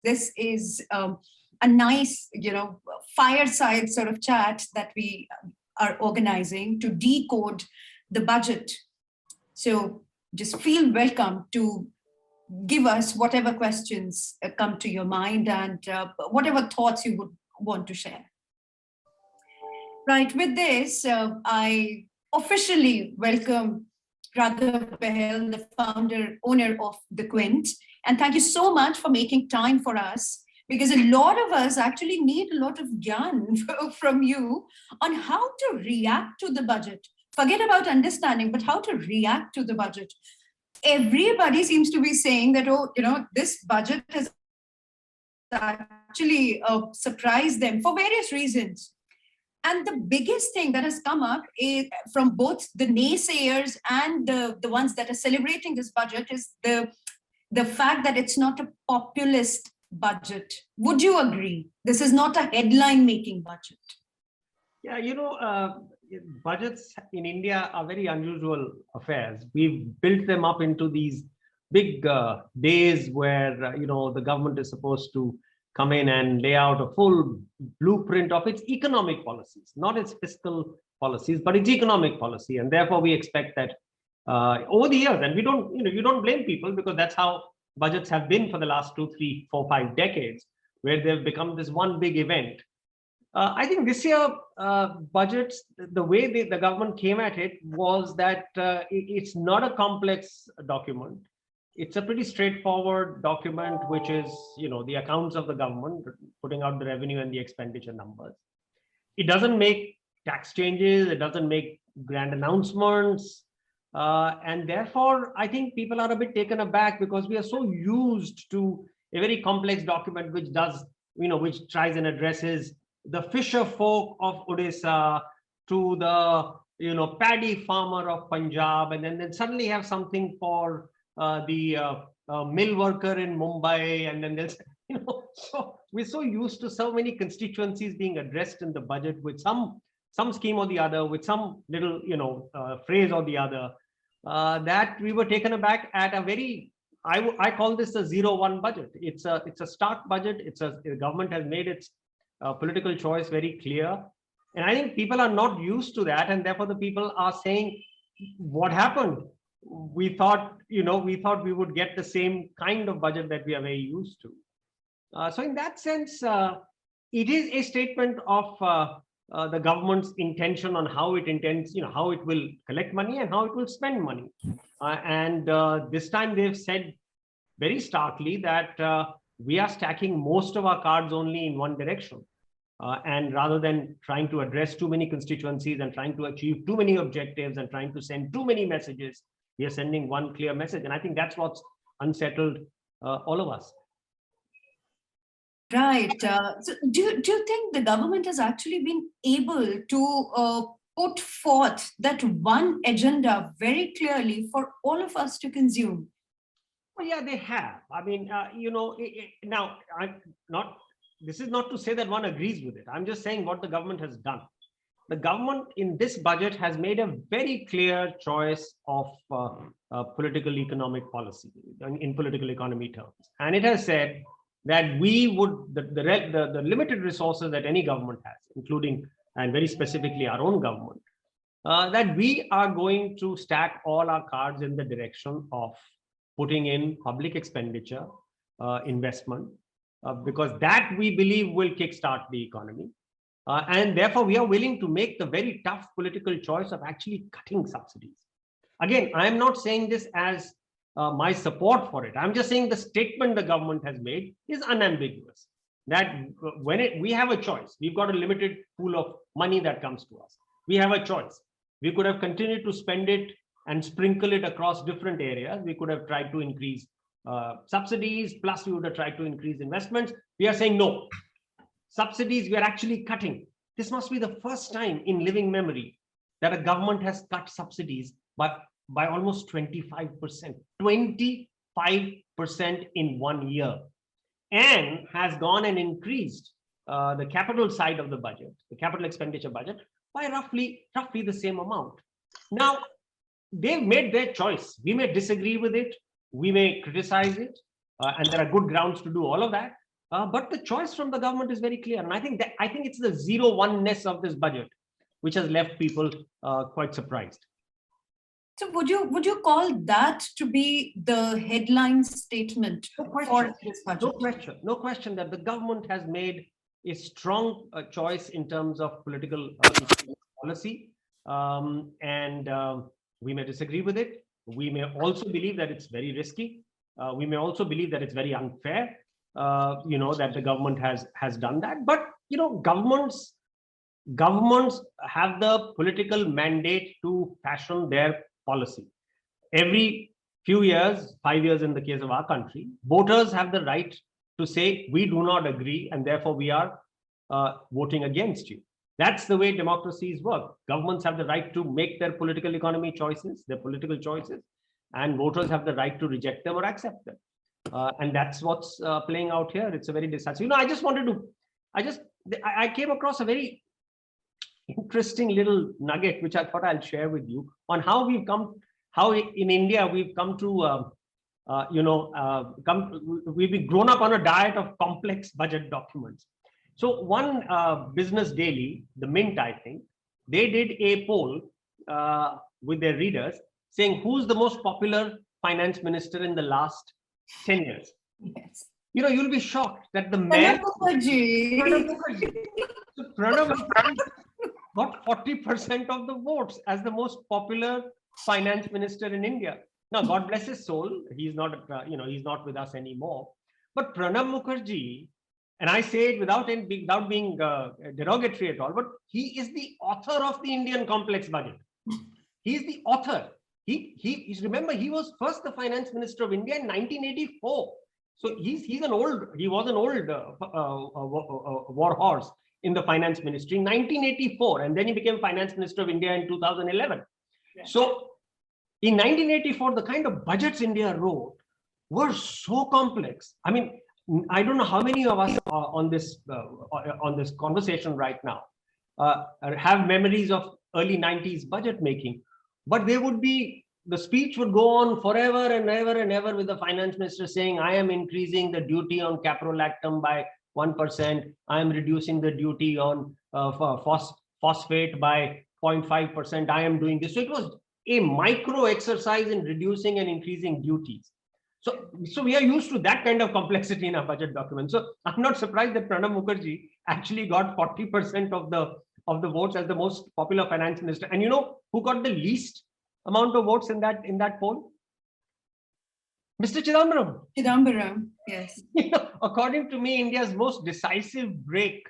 this is a nice, fireside sort of chat that we are organizing to decode the budget. So just feel welcome to give us whatever questions come to your mind and whatever thoughts you would want to share. Right, with this, I officially welcome Raghav Bhal, the founder, owner of the Quint. And thank you so much for making time for us, because a lot of us actually need a lot of gyan from you on how to react to the budget. Forget about understanding, but how to react to the budget. Everybody seems to be saying that, this budget has actually surprised them for various reasons. And the biggest thing that has come up is from both the naysayers and the ones that are celebrating this budget is the fact that it's not a populist budget. Would you agree? This is not a headline-making budget. Yeah, budgets in India are very unusual affairs. We've built them up into these big days where, the government is supposed to come in and lay out a full blueprint of its economic policies, not its fiscal policies, but its economic policy. And therefore, we expect that over the years, and you don't blame people, because that's how budgets have been for the last 2, 3, 4, 5 decades, where they've become this one big event. I think this year, budgets, the way the government came at it was that it's not a complex document. It's a pretty straightforward document, which is, the accounts of the government, putting out the revenue and the expenditure numbers. It doesn't make tax changes. It doesn't make grand announcements. And therefore, I think people are a bit taken aback, because we are so used to a very complex document, which does, which tries and addresses the fisher folk of Odisha to the, paddy farmer of Punjab, and then suddenly have something for the mill worker in Mumbai, and then there's, so we're so used to so many constituencies being addressed in the budget with some scheme or the other, with some little, phrase or the other, that we were taken aback at a very, I call this a 0-1 budget. It's a stark budget. The government has made its political choice very clear. And I think people are not used to that. And therefore the people are saying, what happened? We thought we would get the same kind of budget that we are very used to. So in that sense, it is a statement of the government's intention on how it intends, how it will collect money and how it will spend money. And this time they've said very starkly that we are stacking most of our cards only in one direction. And rather than trying to address too many constituencies and trying to achieve too many objectives and trying to send too many messages, we are sending one clear message. And I think that's what's unsettled all of us. Right. So do you think the government has actually been able to put forth that one agenda very clearly for all of us to consume? Well, yeah, they have. I mean, now, this is not to say that one agrees with it. I'm just saying what the government has done. The government in this budget has made a very clear choice of political economic policy in political economy terms. And it has said that we would, the limited resources that any government has, including and very specifically our own government, that we are going to stack all our cards in the direction of putting in public expenditure, investment, because that we believe will kickstart the economy. And therefore, we are willing to make the very tough political choice of actually cutting subsidies. Again, I'm not saying this as my support for it. I'm just saying the statement the government has made is unambiguous. That when we have a choice, we've got a limited pool of money that comes to us. We have a choice. We could have continued to spend it and sprinkle it across different areas. We could have tried to increase subsidies, plus we would have tried to increase investments. We are saying no. Subsidies, we are actually cutting. This must be the first time in living memory that a government has cut subsidies by almost 25%. 25% in 1 year. And has gone and increased the capital side of the budget, the capital expenditure budget, by roughly the same amount. Now, they've made their choice. We may disagree with it. We may criticize it. And there are good grounds to do all of that. But the choice from the government is very clear. And I think it's the 0-1-ness of this budget, which has left people quite surprised. So would you call that to be the headline statement for this budget? No question that the government has made a strong choice in terms of political policy. We may disagree with it. We may also believe that it's very risky. We may also believe that it's very unfair, that the government has done that. But, governments have the political mandate to fashion their policy. Every few years, 5 years in the case of our country, voters have the right to say, we do not agree, and therefore we are voting against you. That's the way democracies work. Governments have the right to make their political economy choices, their political choices, and voters have the right to reject them or accept them. And that's what's playing out here. It's a very decisive. I came across a very interesting little nugget, which I thought I'll share with you on how in India we've come to, we've been grown up on a diet of complex budget documents. So one business daily, the Mint, I think, they did a poll with their readers saying who's the most popular finance minister in the last 10 years. Yes. You'll be shocked that the man Pranav got 40% of the votes as the most popular finance minister in India. Now, God bless his soul, he's not, he's not with us anymore. But Pranav Mukherjee, and I say it without being derogatory at all, but he is the author of the Indian complex budget. He's the author. Remember, he was first the finance minister of India in 1984. So he was an old war horse in the finance ministry in 1984, and then he became finance minister of India in 2011. Yeah. So in 1984, the kind of budgets India wrote were so complex. I mean, I don't know how many of us on this conversation right now have memories of early 90s budget making, but the speech would go on forever and ever and ever with the finance minister saying, I am increasing the duty on caprolactam by 1%. I am reducing the duty on phosphate by 0.5%. I am doing this. So it was a micro exercise in reducing and increasing duties. So we are used to that kind of complexity in our budget document. So I'm not surprised that Pranab Mukherjee actually got 40% of the votes as the most popular finance minister. And you know who got the least amount of votes in that poll? Mr. Chidambaram. Chidambaram, yes. According to me, India's most decisive break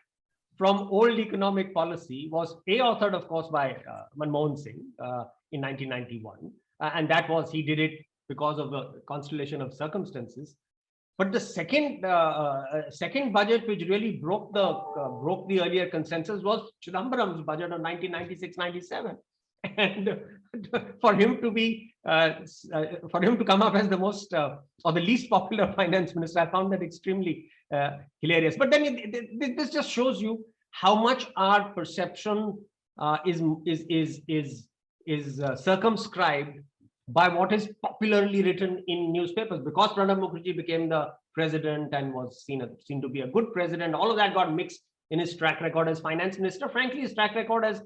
from old economic policy was authored, of course, by Manmohan Singh in 1991. And that was, he did it because of the constellation of circumstances. But the second budget, which really broke the earlier consensus, was Chidambaram's budget of 1996-97. And for him to come up as the most or the least popular finance minister, I found that extremely hilarious. But then this just shows you how much our perception is circumscribed by what is popularly written in newspapers. Because Pranab Mukherjee became the president and was seen to be a good president, all of that got mixed in his track record as finance minister. Frankly, his track record as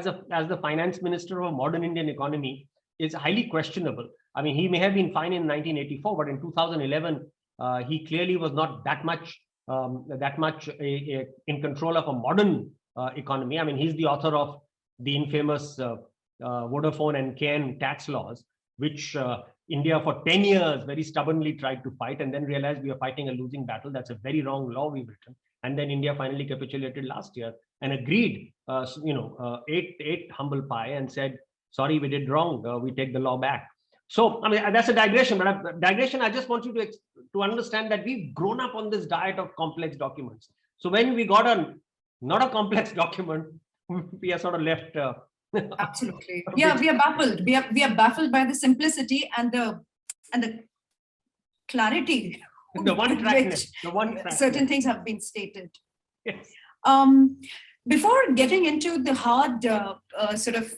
the finance minister of a modern Indian economy is highly questionable. I mean, he may have been fine in 1984, but in 2011, he clearly was not that much in control of a modern economy. I mean, he's the author of the infamous Vodafone and KN tax laws, which India for 10 years very stubbornly tried to fight, and then realized we are fighting a losing battle. That's a very wrong law we've written. And then India finally capitulated last year and agreed, ate humble pie and said, sorry, we did wrong. We take the law back. So, I mean, that's a digression, but I just want you to understand that we've grown up on this diet of complex documents. So when we got not a complex document, we are sort of left. Absolutely. Yeah, we are baffled. We are baffled by the simplicity and the clarity. The one trackness. Certain things have been stated. Yes. Before getting into the hard sort of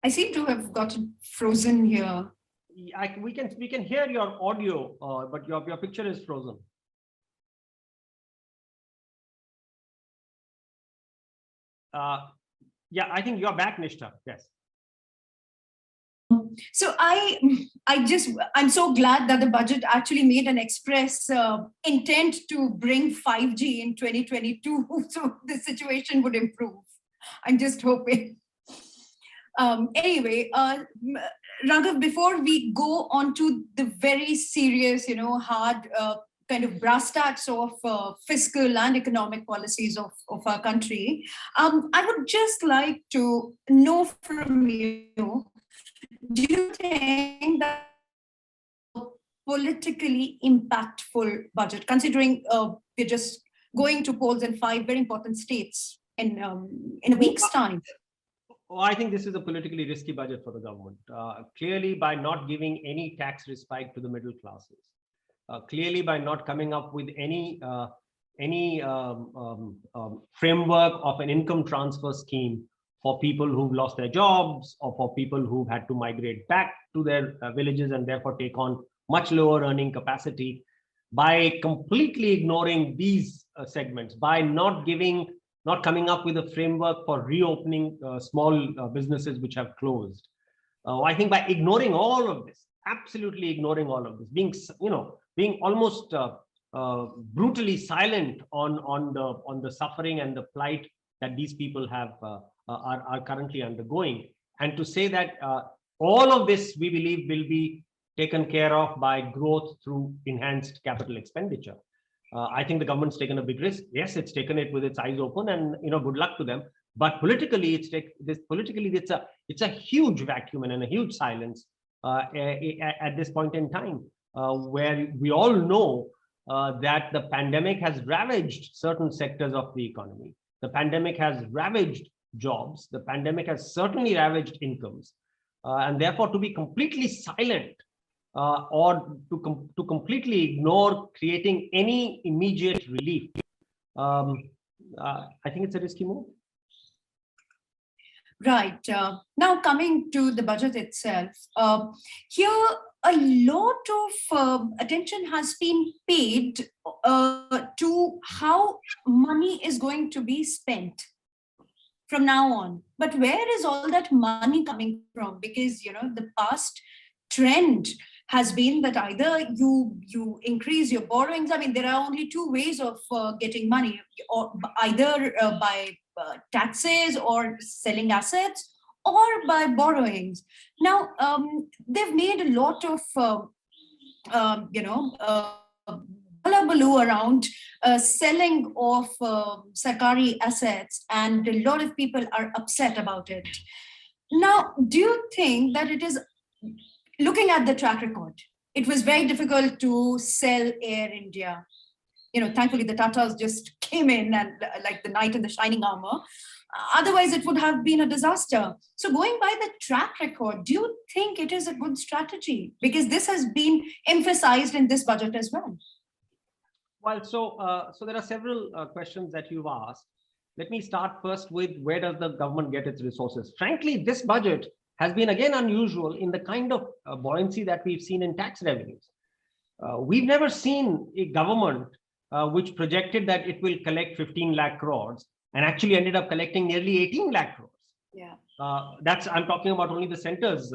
I seem to have gotten frozen here. we can hear your audio, but your picture is frozen. Yeah, I think you're back, Nishtha. Yes. So I'm so glad that the budget actually made an express intent to bring 5G in 2022, so the situation would improve. I'm just hoping. Anyway, Raghav, before we go on to the very serious, hard kind of brass tacks of fiscal and economic policies of our country, I would just like to know from you, do you think that politically impactful budget, considering we're just going to polls in 5 very important states in a week's time? Oh, I think this is a politically risky budget for the government. Clearly, by not giving any tax respite to the middle classes, clearly by not coming up with any framework of an income transfer scheme for people who've lost their jobs or for people who've had to migrate back to their villages and therefore take on much lower earning capacity, by completely ignoring these segments, by not coming up with a framework for reopening small businesses which have closed. I think by ignoring all of this, absolutely ignoring all of this, being almost brutally silent on the suffering and the plight that these people are currently undergoing, and to say that all of this we believe will be taken care of by growth through enhanced capital expenditure. I think the government's taken a big risk. Yes, it's taken it with its eyes open, and good luck to them. But politically, it's a huge vacuum and a huge silence at this point in time, where we all know that the pandemic has ravaged certain sectors of the economy. The pandemic has ravaged jobs. The pandemic has certainly ravaged incomes, and therefore to be completely silent or to completely ignore creating any immediate relief, I think it's a risky move. Right. Now coming to the budget itself, here a lot of attention has been paid to how money is going to be spent from now on. But where is all that money coming from? Because, the past trend has been that either you increase your borrowings. I mean, there are only two ways of getting money, or either by taxes or selling assets, or by borrowings. Now, they've made a lot of, hullabaloo around selling of Sarkari assets, and a lot of people are upset about it. Now, do you think that it is, looking at the track record, it was very difficult to sell Air India? Thankfully the Tatas just came in and like the knight in the shining armor. Otherwise, it would have been a disaster. So going by the track record, do you think it is a good strategy? Because this has been emphasized in this budget as well. Well, so there are several questions that you've asked. Let me start first with, where does the government get its resources? Frankly, this budget has been again unusual in the kind of buoyancy that we've seen in tax revenues. We've never seen a government which projected that it will collect 15 lakh crores and actually ended up collecting nearly 18 lakh crores. Yeah. I'm talking about only the center's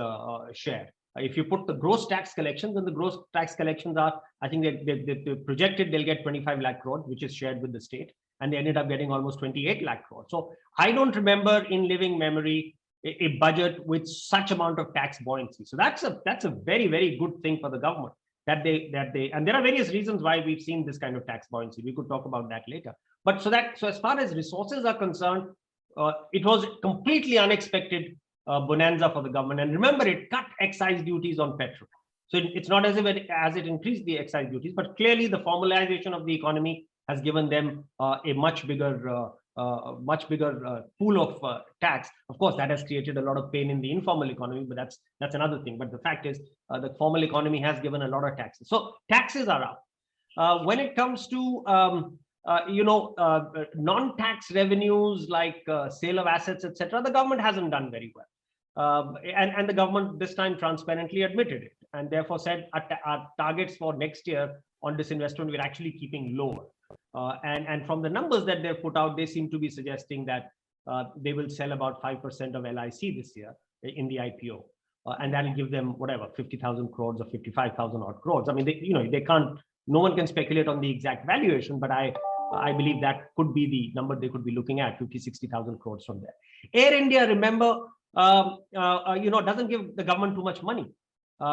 share. If you put the gross tax collections, then the gross tax collections are, I think they projected they'll get 25 lakh crores, which is shared with the state, and they ended up getting almost 28 lakh crores. So I don't remember in living memory a budget with such amount of tax buoyancy. So that's a very, very good thing for the government, that they and there are various reasons why we've seen this kind of tax buoyancy. We could talk about that later. But so as far as resources are concerned, it was completely unexpected bonanza for the government. And remember, it cut excise duties on petrol. So it's not as if it increased the excise duties, but clearly the formalization of the economy has given them a much bigger pool of tax. Of course, that has created a lot of pain in the informal economy, but that's another thing. But the fact is, the formal economy has given a lot of taxes. So taxes are up. When it comes to non-tax revenues like sale of assets, etc., the government hasn't done very well. And the government this time transparently admitted it, and therefore said our targets for next year on disinvestment we're actually keeping lower. And from the numbers that they've put out, they seem to be suggesting that they will sell about 5% of LIC this year in the IPO. And that'll give them whatever 50,000 crores or 55,000 odd crores. I mean, they can't. No one can speculate on the exact valuation, but I believe that could be the number they could be looking at, 50,000-60,000 crores from there. Air India, remember, doesn't give the government too much money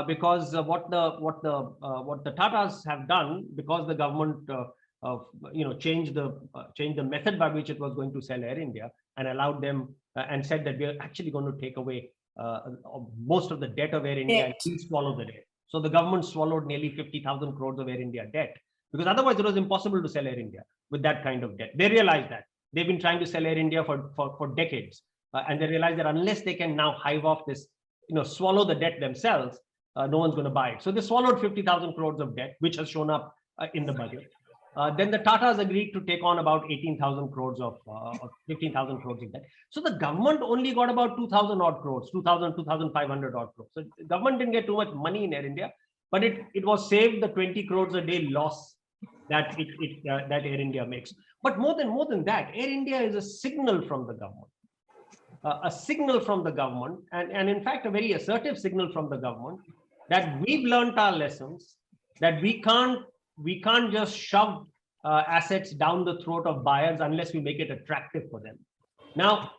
because what the Tatas have done, because the government changed the method by which it was going to sell Air India and allowed them and said that we are actually going to take away most of the debt of Air India and we swallow the debt. So the government swallowed nearly 50,000 crores of Air India debt, because otherwise it was impossible to sell Air India with that kind of debt. They realized that. They've been trying to sell Air India for decades. And they realized that unless they can now hive off this, swallow the debt themselves, no one's going to buy it. So they swallowed 50,000 crores of debt, which has shown up in the budget. Then the Tatas agreed to take on about 18,000 crores of 15,000 crores of debt. So the government only got about 2,000 odd crores, 2,500 odd crores. So the government didn't get too much money in Air India, but it was saved the 20 crores a day loss that that Air India makes. But more than that, Air India is a signal from the government. A signal from the government, and in fact, a very assertive signal from the government that we've learned our lessons, that we can't just shove assets down the throat of buyers unless we make it attractive for them. Now,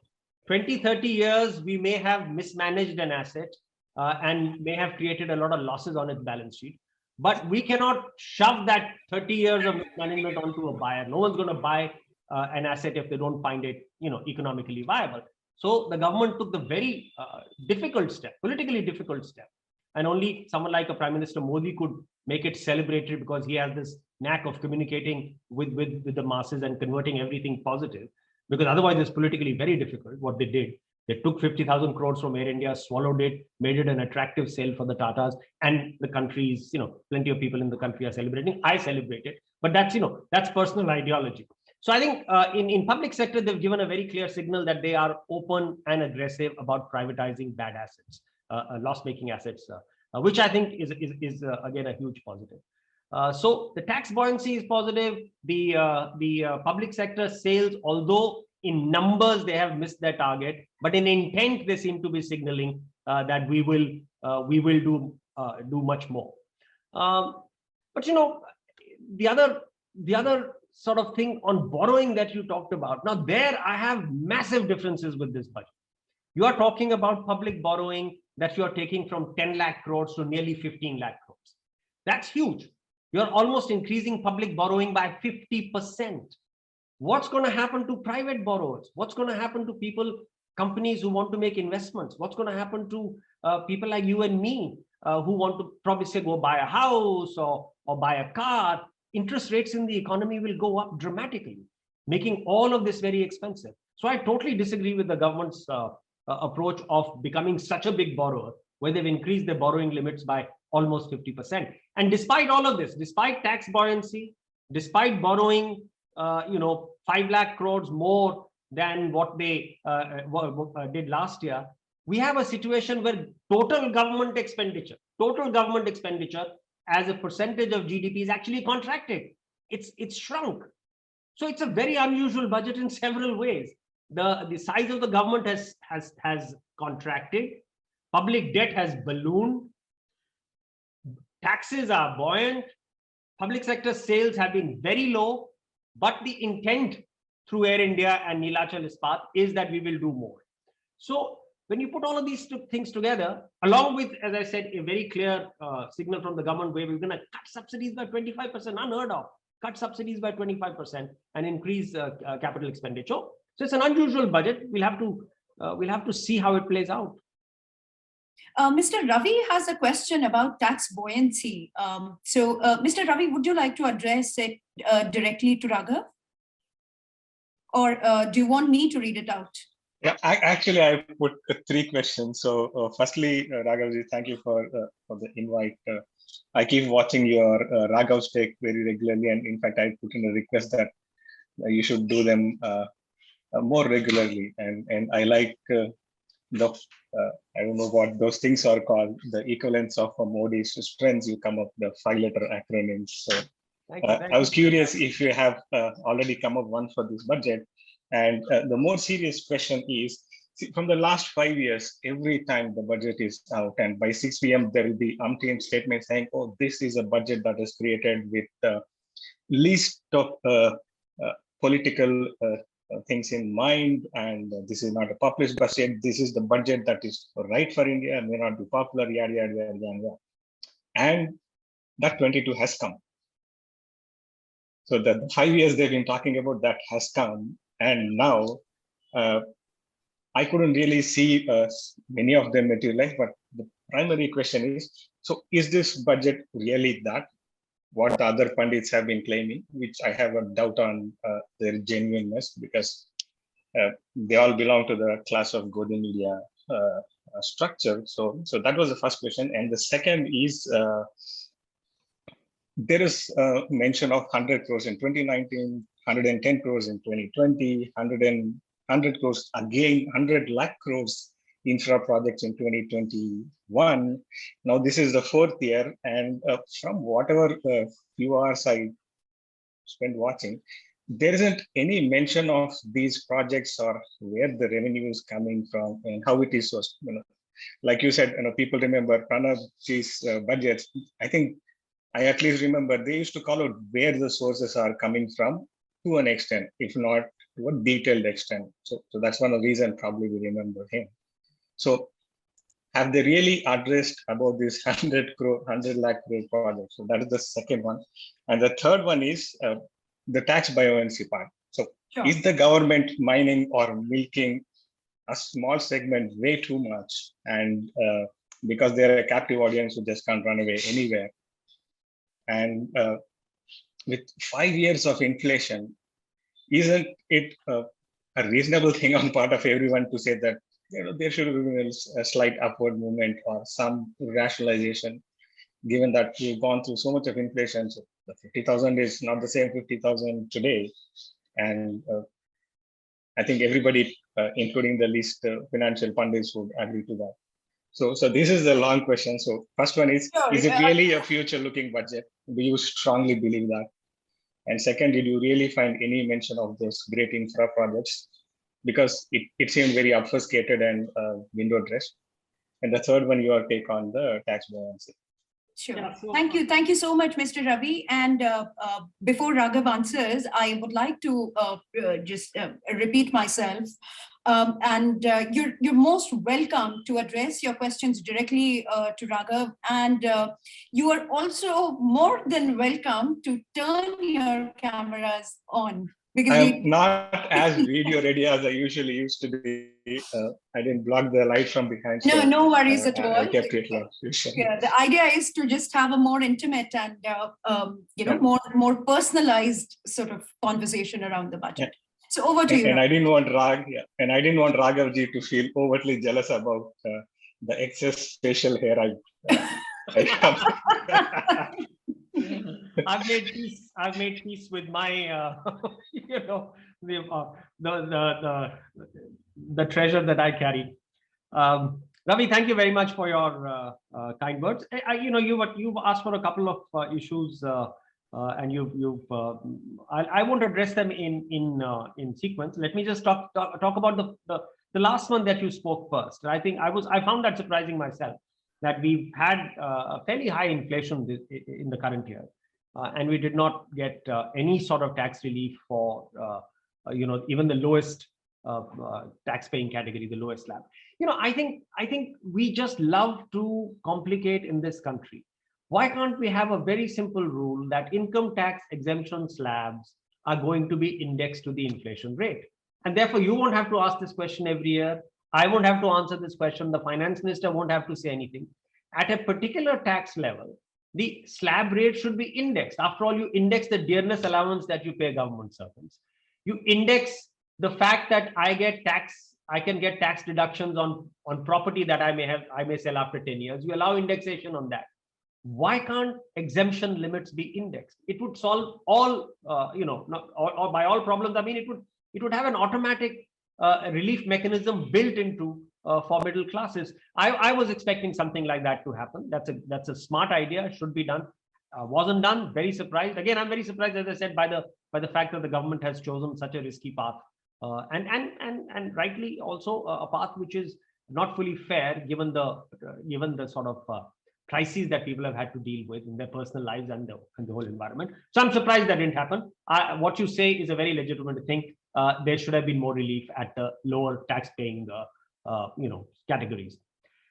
20-30 years, we may have mismanaged an asset and may have created a lot of losses on its balance sheet, but we cannot shove that 30 years of mismanagement onto a buyer. No one's going to buy an asset if they don't find it, economically viable. So the government took the very difficult step, politically difficult step, and only someone like a Prime Minister Modi could make it celebratory, because he has this knack of communicating with the masses and converting everything positive. Because otherwise, it's politically very difficult. What they did, they took 50,000 crores from Air India, swallowed it, made it an attractive sale for the Tatas, and the country's, plenty of people in the country are celebrating. I celebrate it, but that's personal ideology. So I think in public sector, they've given a very clear signal that they are open and aggressive about privatizing bad assets, loss-making assets, which I think is again a huge positive. So the tax buoyancy is positive. The public sector sales, although in numbers they have missed their target, but in intent they seem to be signaling that we will do much more. But the other sort of thing on borrowing that you talked about. Now there I have massive differences with this budget. You are talking about public borrowing that you are taking from 10 lakh crores to nearly 15 lakh crores. That's huge. You're almost increasing public borrowing by 50%. What's going to happen to private borrowers? What's going to happen to companies who want to make investments? What's going to happen to people like you and me who want to probably say go buy a house or buy a car? Interest rates in the economy will go up dramatically, making all of this very expensive. So I totally disagree with the government's approach of becoming such a big borrower, where they've increased their borrowing limits by almost 50%. And despite all of this, despite tax buoyancy, despite borrowing 5 lakh crores more than what they did last year, we have a situation where total government expenditure as a percentage of GDP is actually contracted. It's shrunk. So it's a very unusual budget in several ways. The size of the government has contracted. Public debt has ballooned. Taxes are buoyant. Public sector sales have been very low, but the intent through Air India and Neelachal Ispat is that we will do more. So when you put all of these two things together, along with, as I said, a very clear signal from the government where we're going to cut subsidies by 25%, unheard of, cut subsidies by 25% and increase capital expenditure. So it's an unusual budget. We'll have to see how it plays out. Mr. Ravi has a question about tax buoyancy. Mr. Ravi, would you like to address it directly to Raghav? Or do you want me to read it out? Yeah, I put 3 questions. So firstly, Raghavji, thank you for the invite. I keep watching your Raghav's Take very regularly. And in fact, I put in a request that you should do them more regularly. And I like the I don't know what those things are called, the equivalents of Modi's strengths, you come up with the 5-letter acronyms. So I was curious if you have already come up one for this budget. And the more serious question is, see, from the last 5 years, every time the budget is out and by 6 p.m. there will be umpteen statements saying, oh, this is a budget that is created with least of political things in mind, and this is not a populist budget. This is the budget that is right for India and may not be popular, yada, yada, yada, yada. And that 22 has come. So the 5 years they've been talking about that has come, and now I couldn't really see many of them materialize. But the primary question is: so is this budget really that? What the other pundits have been claiming, which I have a doubt on their genuineness, because they all belong to the class of Godi media structure. So that was the first question, and the second is. There is mention of 100 crores in 2019, 110 crores in 2020, 100 crores again, 100 lakh crores infra projects in 2021. Now this is the 4th year, and from whatever few hours I spent watching, there isn't any mention of these projects or where the revenue is coming from and how it is. Like you said, people remember Pranabji's budgets. I think I at least remember they used to call out where the sources are coming from to an extent, if not to a detailed extent. So that's one of the reasons probably we remember him. So have they really addressed about this 100 lakh crore project? So that is the second one. And the third one is the tax buoyancy part. So is the government mining or milking a small segment way too much? And because they're a captive audience who just can't run away anywhere. And with 5 years of inflation, isn't it a reasonable thing on part of everyone to say that there should be a slight upward movement or some rationalization, given that we've gone through so much of inflation? So the 50,000 is not the same 50,000 today, and I think everybody, including the least financial pundits, would agree to that. So this is the long question. So first one is it really a future-looking budget? Do you strongly believe that? And second, did you really find any mention of those great infra projects? Because it seemed very obfuscated and window dressed. And the third one, your take on the tax buoyancy. Sure. Yeah, so, thank you so much, Mr. Ravi. And before Raghav answers, I would like to just repeat myself. You're most welcome to address your questions directly to Raghav. And you are also more than welcome to turn your cameras on. Because I'm not as video ready as I usually used to be. I didn't block the light from behind. No, so, no worries at all. I kept it low. Yeah, the idea is to just have a more intimate and more personalized sort of conversation around the budget. Yeah. So over to you. And I didn't want Raghav ji to feel overtly jealous about the excess facial hair I've made peace with my, the treasure that I carry. Ravi, thank you very much for your kind words. You've asked for a couple of issues, and I won't address them in sequence. Let me just talk about the last one that you spoke first. I think I found that surprising myself, that we've had a fairly high inflation in the current year, and we did not get any sort of tax relief for even the lowest tax-paying category, the lowest slab. I think we just love to complicate in this country. Why can't we have a very simple rule that income tax exemption slabs are going to be indexed to the inflation rate? And therefore, you won't have to ask this question every year. I won't have to answer this question. The finance minister won't have to say anything. At a particular tax level, the slab rate should be indexed. After all, you index the dearness allowance that you pay government servants. You index the fact that I can get tax deductions on property that I may sell after 10 years. You allow indexation on that. Why can't exemption limits be indexed? It would solve all, or by all problems. I mean, it would have an automatic relief mechanism built into for middle classes. I was expecting something like that to happen. That's a smart idea, should be done. Wasn't done. Very surprised. Again, I'm very surprised, as I said, by the fact that the government has chosen such a risky path, and rightly also a path which is not fully fair, given the sort of crises that people have had to deal with in their personal lives and the whole environment. So I'm surprised that didn't happen. What you say is a very legitimate thing. There should have been more relief at the lower tax-paying categories.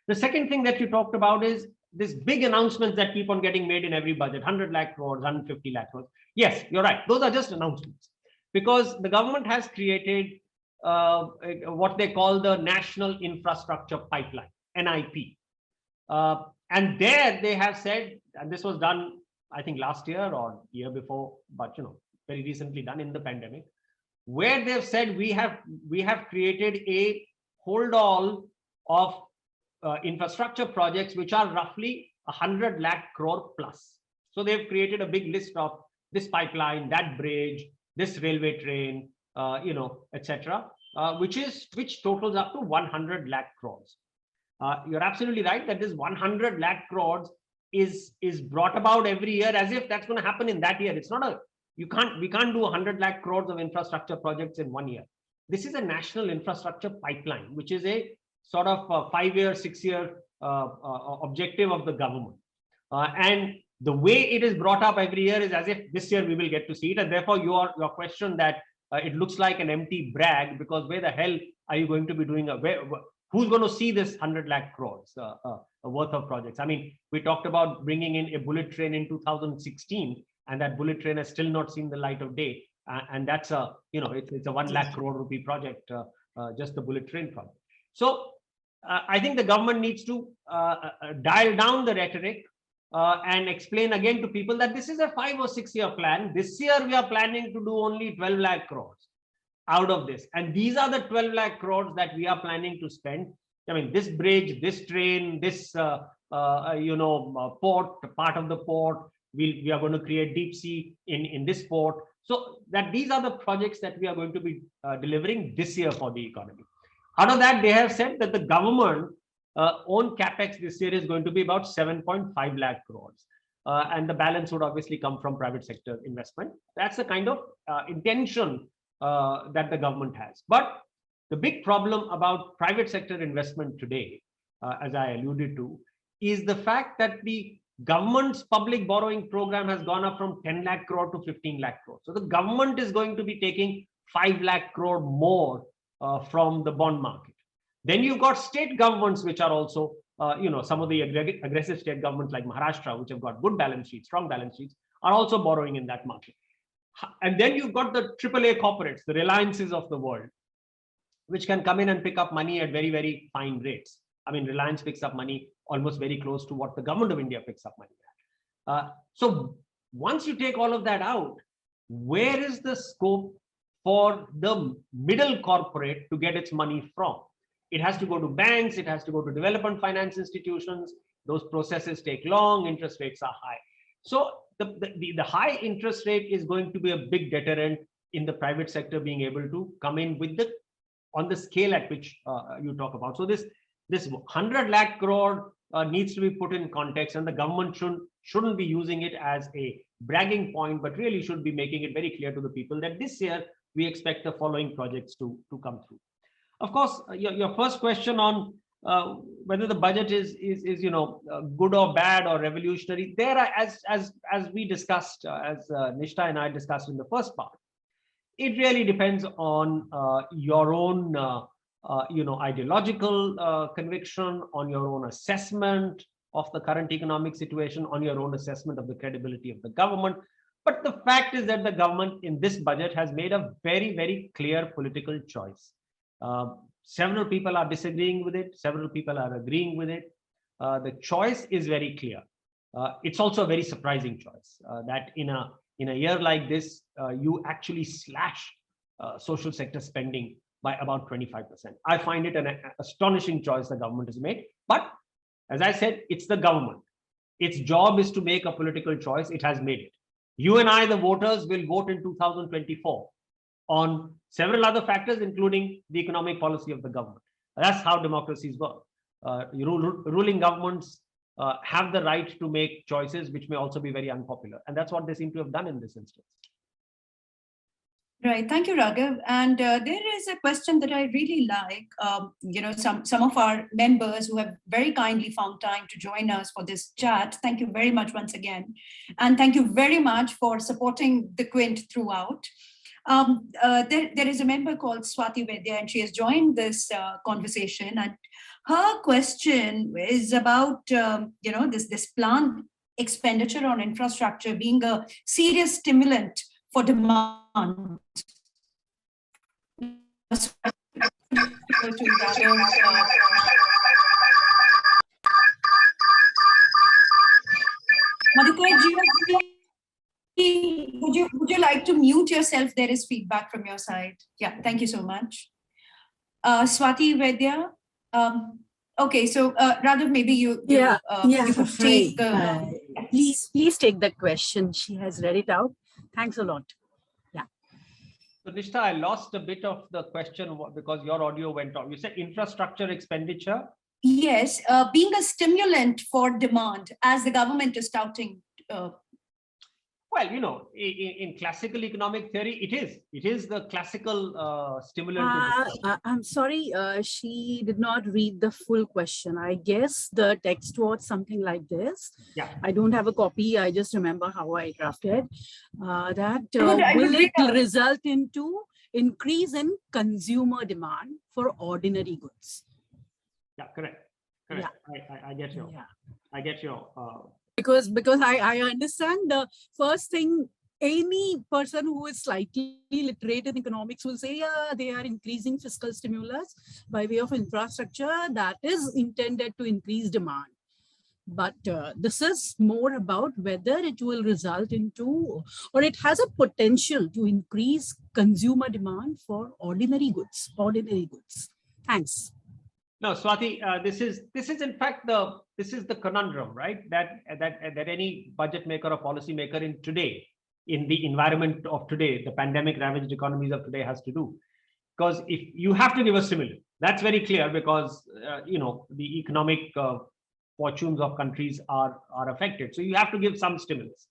The second thing that you talked about is this big announcements that keep on getting made in every budget, 100 lakh crores, 150 lakh crores. Yes, you're right. Those are just announcements, because the government has created what they call the National Infrastructure Pipeline, NIP. And there they have said, and this was done, I think last year or year before, but very recently done in the pandemic, where they've said we have created a hold all of infrastructure projects which are roughly 100 lakh crore plus. So they've created a big list of this pipeline, that bridge, this railway train, etc., which totals up to 100 lakh crores. You're absolutely right that this 100 lakh crores is brought about every year as if that's going to happen in that year. It's not we can't do 100 lakh crores of infrastructure projects in 1 year. This is a national infrastructure pipeline, which is a sort of 5-year, 6-year objective of the government. And the way it is brought up every year is as if this year we will get to see it. And therefore, your question that it looks like an empty brag, because where the hell are you going to be doing who's going to see this 100 lakh crores worth of projects? I mean, we talked about bringing in a bullet train in 2016, and that bullet train has still not seen the light of day. And that's it's a 1 lakh crore rupee project, just the bullet train project. So I think the government needs to dial down the rhetoric and explain again to people that this is a 5 or 6 year plan. This year we are planning to do only 12 lakh crores out of this, and these are the 12 lakh crores that we are planning to spend. I mean, this bridge, this train, this port, part of the port, we are going to create deep sea in this port. So that these are the projects that we are going to be delivering this year for the economy. Out of that, they have said that the government own capex this year is going to be about 7.5 lakh crores. And the balance would obviously come from private sector investment. That's the kind of intention that the government has. But the big problem about private sector investment today, as I alluded to, is the fact that the government's public borrowing program has gone up from 10 lakh crore to 15 lakh crore. So the government is going to be taking 5 lakh crore more from the bond market. Then you've got state governments, which are also, some of the aggressive state governments like Maharashtra, which have got good balance sheets, strong balance sheets, are also borrowing in that market. And then you've got the AAA corporates, the Reliances of the world, which can come in and pick up money at very, very fine rates. I mean, Reliance picks up money almost very close to what the government of India picks up money at. So once you take all of that out, where is the scope for the middle corporate to get its money from? It has to go to banks, it has to go to development finance institutions. Those processes take long, interest rates are high. So the high interest rate is going to be a big deterrent in the private sector being able to come in with on the scale at which you talk about. So this 100 lakh crore needs to be put in context, and the government shouldn't be using it as a bragging point, but really should be making it very clear to the people that this year we expect the following projects to come through. Of course, your first question on whether the budget is good or bad or revolutionary, there are, as we discussed, as Nishta and I discussed in the first part, it really depends on your own ideological conviction, on your own assessment of the current economic situation, on your own assessment of the credibility of the government. But the fact is that the government in this budget has made a very, very clear political choice. Several people are disagreeing with it. Several people are agreeing with it. The choice is very clear. It's also a very surprising choice that in a year like this, you actually slash social sector spending by about 25%. I find it an astonishing choice the government has made. But as I said, it's the government. Its job is to make a political choice. It has made it. You and I, the voters, will vote in 2024 on several other factors, including the economic policy of the government. That's how democracies work. Ruling governments have the right to make choices which may also be very unpopular. And that's what they seem to have done in this instance. Right. Thank you, Raghav. And there is a question that I really like. Some of our members who have very kindly found time to join us for this chat. Thank you very much once again. And thank you very much for supporting the Quint throughout. There is a member called Swati Vedya, and she has joined this conversation. And her question is about, this planned expenditure on infrastructure being a serious stimulant for demand. Madhukar ji, would you like to mute yourself? There is feedback from your side. Yeah, thank you so much. Swati Vedya. Okay, so Raghav, maybe you could take. Please take the question. She has read it out. Thanks a lot. So Nishtha, I lost a bit of the question because your audio went off. You said infrastructure expenditure? Yes, being a stimulant for demand, as the government is touting. Well, in classical economic theory, it is the classical stimulant. I'm sorry, she did not read the full question. I guess the text was something like this. Yeah. I don't have a copy. I just remember how I drafted that. I would will it result into increase in consumer demand for ordinary goods? Yeah, correct. Yeah. I get you. Yeah. I get you. Because I understand the first thing, any person who is slightly literate in economics will say, yeah, they are increasing fiscal stimulus by way of infrastructure that is intended to increase demand. But this is more about whether it will result into, or it has a potential to increase consumer demand for ordinary goods. Thanks. No, Swati, this is in fact the conundrum, right? That any budget maker or policy maker in the environment of today, the pandemic ravaged economies of today has to do. Because if you have to give a stimulus, that's very clear because the economic fortunes of countries are affected. So you have to give some stimulus.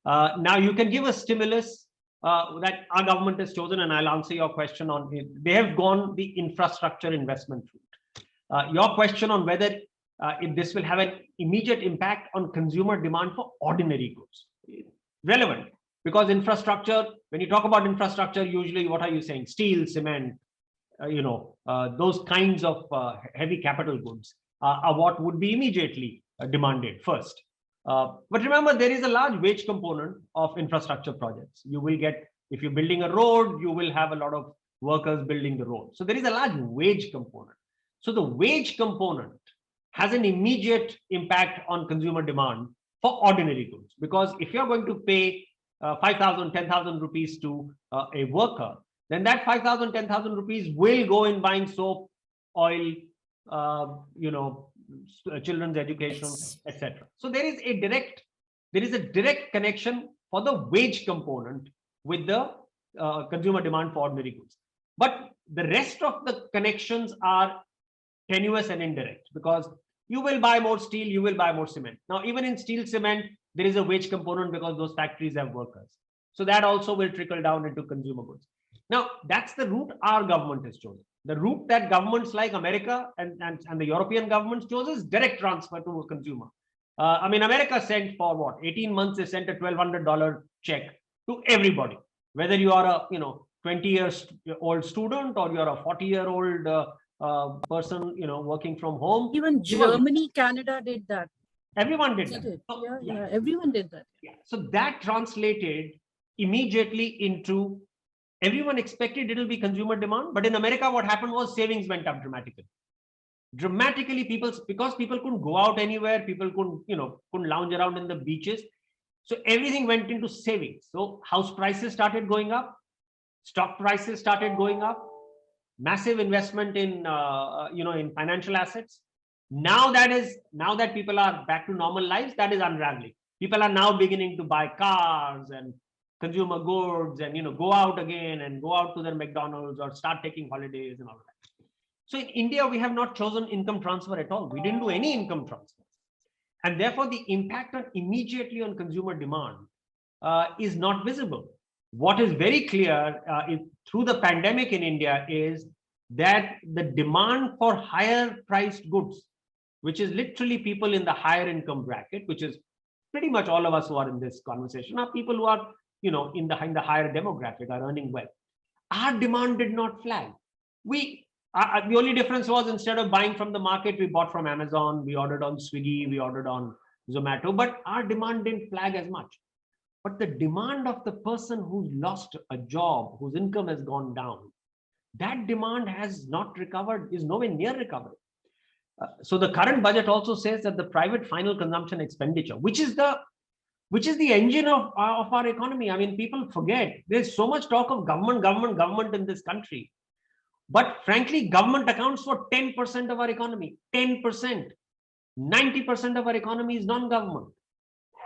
Now you can give a stimulus that our government has chosen, and I'll answer your question on it. They have gone the infrastructure investment route. Your question on whether if this will have an immediate impact on consumer demand for ordinary goods, relevant, because infrastructure, when you talk about infrastructure, usually what are you saying? Steel, cement, those kinds of heavy capital goods are what would be immediately demanded first. But remember, there is a large wage component of infrastructure projects. You will get, if you're building a road, you will have a lot of workers building the road. So there is a large wage component. So the wage component has an immediate impact on consumer demand for ordinary goods, because if you're going to pay 5,000, 10,000 rupees to a worker, then that 5,000, 10,000 rupees will go in buying soap, oil, children's education, etc. So there is a direct connection for the wage component with the consumer demand for ordinary goods. But the rest of the connections are tenuous and indirect, because you will buy more steel, you will buy more cement. Now, even in steel, cement, there is a wage component because those factories have workers. So that also will trickle down into consumer goods. Now, that's the route our government has chosen. The route that governments like America and the European governments chose is direct transfer to a consumer. America sent for what? 18 months, they sent a $1,200 check to everybody, whether you are a 20-year-old student or you're a 40-year-old person, working from home. Even Germany, Canada did that. Everyone did that. Yeah, everyone did that. Yeah. So that translated immediately into, everyone expected it will be consumer demand, but in America, what happened was savings went up dramatically. Because people couldn't go out anywhere, people couldn't lounge around in the beaches. So everything went into savings. So house prices started going up, stock prices started going up. Massive investment in in financial assets. Now that people are back to normal lives, that is unraveling. People are now beginning to buy cars and consumer goods and go out again and go out to their McDonald's or start taking holidays and all that. So in India, we have not chosen income transfer at all. We didn't do any income transfer. And therefore, the impact immediately on consumer demand is not visible. What is very clear through the pandemic in India is that the demand for higher priced goods, which is literally people in the higher income bracket, which is pretty much all of us who are in this conversation, are people who are, in the higher demographic, are earning well. Our demand did not flag. The only difference was, instead of buying from the market, we bought from Amazon, we ordered on Swiggy, we ordered on Zomato, but our demand didn't flag as much. But the demand of the person who's lost a job, whose income has gone down, that demand has not recovered, is nowhere near recovered. So the current budget also says that the private final consumption expenditure, which is the engine of our economy. I mean, people forget, there's so much talk of government in this country. But frankly, government accounts for 10% of our economy, 10%. 90% of our economy is non-government.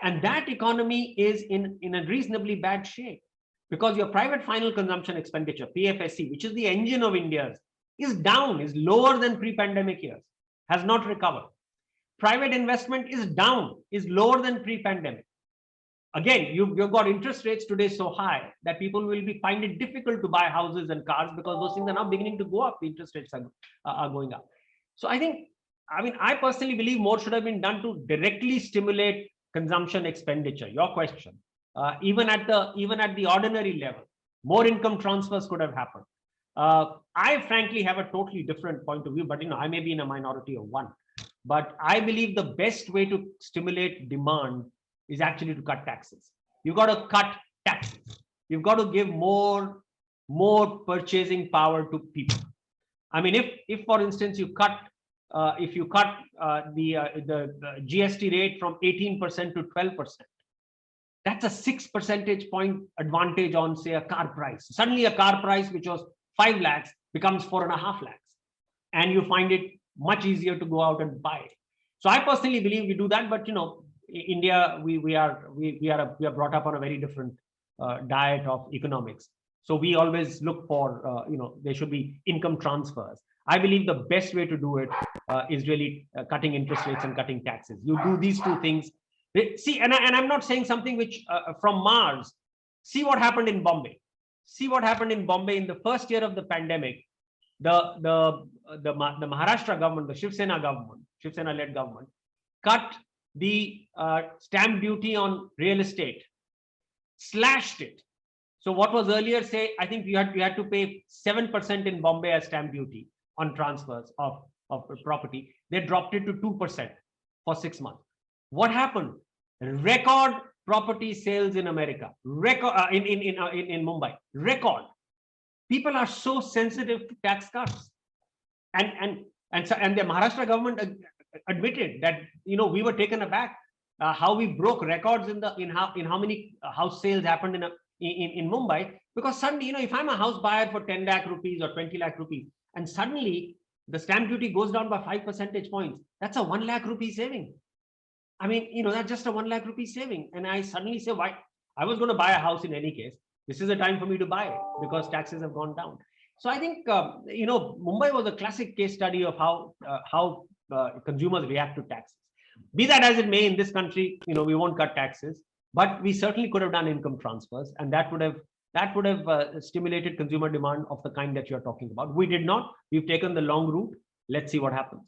And that economy is in a reasonably bad shape, because your private final consumption expenditure, PFSC, which is the engine of India's, is down, is lower than pre-pandemic years, has not recovered. Private investment is down, is lower than pre-pandemic. Again, you've got interest rates today so high that people will find it difficult to buy houses and cars, because those things are now beginning to go up. The interest rates are going up. So I personally believe more should have been done to directly stimulate consumption expenditure. Your question, even at the ordinary level, more income transfers could have happened. I frankly have a totally different point of view, but I may be in a minority of one. But I believe the best way to stimulate demand is actually to cut taxes. You've got to cut taxes. You've got to give more purchasing power to people. I mean, if for instance you cut the GST rate from 18% to 12%, that's a 6 percentage point advantage on, say, a car price. Suddenly a car price which was 5 lakhs becomes 4.5 lakhs, and you find it much easier to go out and buy it. So I personally believe we do that, but India, we are brought up on a very different diet of economics. So we always look for, there should be income transfers. I believe the best way to do it is really cutting interest rates and cutting taxes. You do these two things. See, and I'm not saying something which from Mars. See what happened in Bombay. See what happened in Bombay in the first year of the pandemic. The Maharashtra government, the Shiv Sena-led government, cut the stamp duty on real estate, slashed it. So what was earlier, say, I think you had to pay 7% in Bombay as stamp duty on transfers of property. They dropped it to 2% for 6 months. What happened? Record property sales in America, record in Mumbai, record. People are so sensitive to tax cuts, and the Maharashtra government admitted that we were taken aback how we broke records in how many house sales happened in Mumbai, because suddenly if I'm a house buyer for 10 lakh rupees or 20 lakh rupees, and suddenly the stamp duty goes down by 5 percentage points, that's a 1 lakh rupee saving. I mean, that's just a 1 lakh rupee saving, and I suddenly say, why? I was going to buy a house in any case. This is the time for me to buy it because taxes have gone down. So I think Mumbai was a classic case study of how consumers react to taxes. Be that as it may, in this country, we won't cut taxes, but we certainly could have done income transfers, and that would have stimulated consumer demand of the kind that you're talking about. We did not. We've taken the long route. Let's see what happens.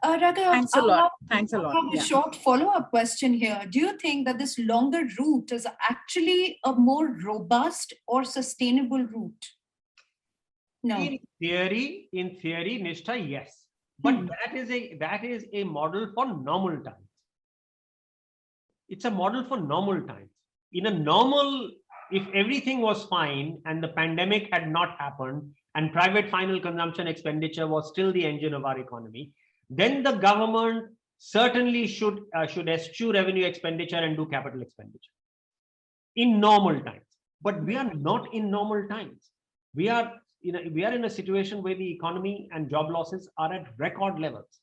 Raghav, thanks a lot. Thanks a lot. I have a short follow-up question here. Do you think that this longer route is actually a more robust or sustainable route? No. In theory, Nishtha, yes. But that is a model for normal times. It's a model for normal times. In a normal, if everything was fine and the pandemic had not happened and private final consumption expenditure was still the engine of our economy, then the government certainly should eschew revenue expenditure and do capital expenditure in normal times. But we are not in normal times. We are in a situation where the economy and job losses are at record levels,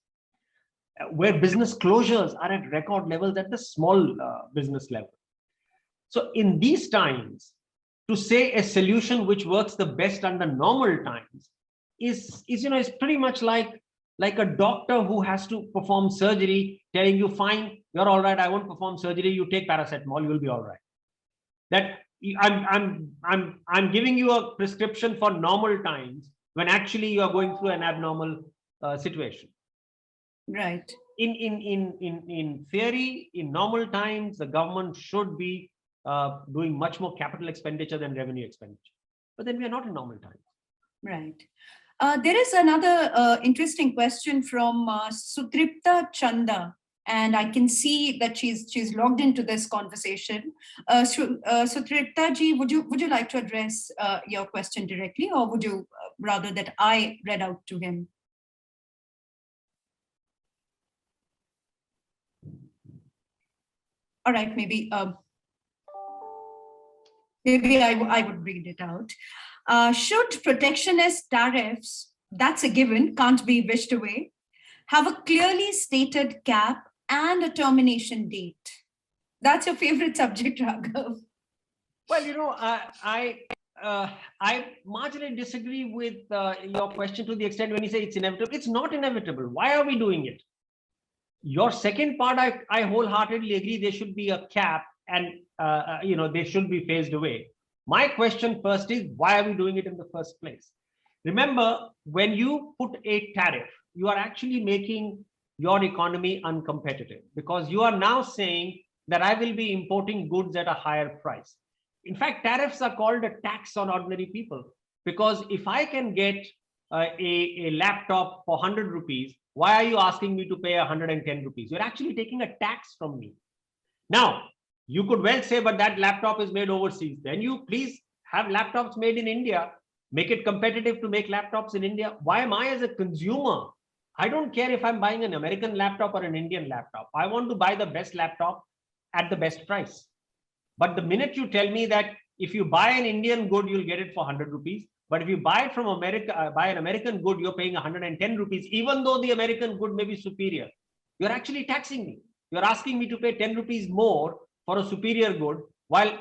where business closures are at record levels at the small business level. So in these times, to say a solution which works the best under normal times is pretty much like a doctor who has to perform surgery, telling you, fine, you're all right, I won't perform surgery, you take paracetamol, you'll be all right. That I'm giving you a prescription for normal times when actually you are going through an abnormal situation. Right. In theory, in normal times, the government should be doing much more capital expenditure than revenue expenditure. But then we are not in normal times. Right. There is another interesting question from Sutripta Chanda, and I can see that she's logged into this conversation. Sutripta ji, would you like to address your question directly, or would you rather that I read out to him? All right, maybe I would read it out. Should protectionist tariffs, that's a given, can't be wished away, have a clearly stated cap and a termination date? That's your favorite subject, Raghav. Well, I marginally disagree with your question to the extent when you say it's inevitable. It's not inevitable. Why are we doing it? Your second part, I wholeheartedly agree. There should be a cap, and they should be phased away. My question first is, why are we doing it in the first place? Remember, when you put a tariff, you are actually making your economy uncompetitive, because you are now saying that I will be importing goods at a higher price. In fact, tariffs are called a tax on ordinary people, because if I can get a laptop for 100 rupees, why are you asking me to pay 110 rupees? You're actually taking a tax from me. Now, you could well say, but that laptop is made overseas. Then you please have laptops made in India, make it competitive to make laptops in India. Why am I as a consumer? I don't care if I'm buying an American laptop or an Indian laptop. I want to buy the best laptop at the best price. But the minute you tell me that if you buy an Indian good, you'll get it for 100 rupees. But if you buy it from America, buy an American good, you're paying 110 rupees, even though the American good may be superior. You're actually taxing me. You're asking me to pay 10 rupees more for a superior good, while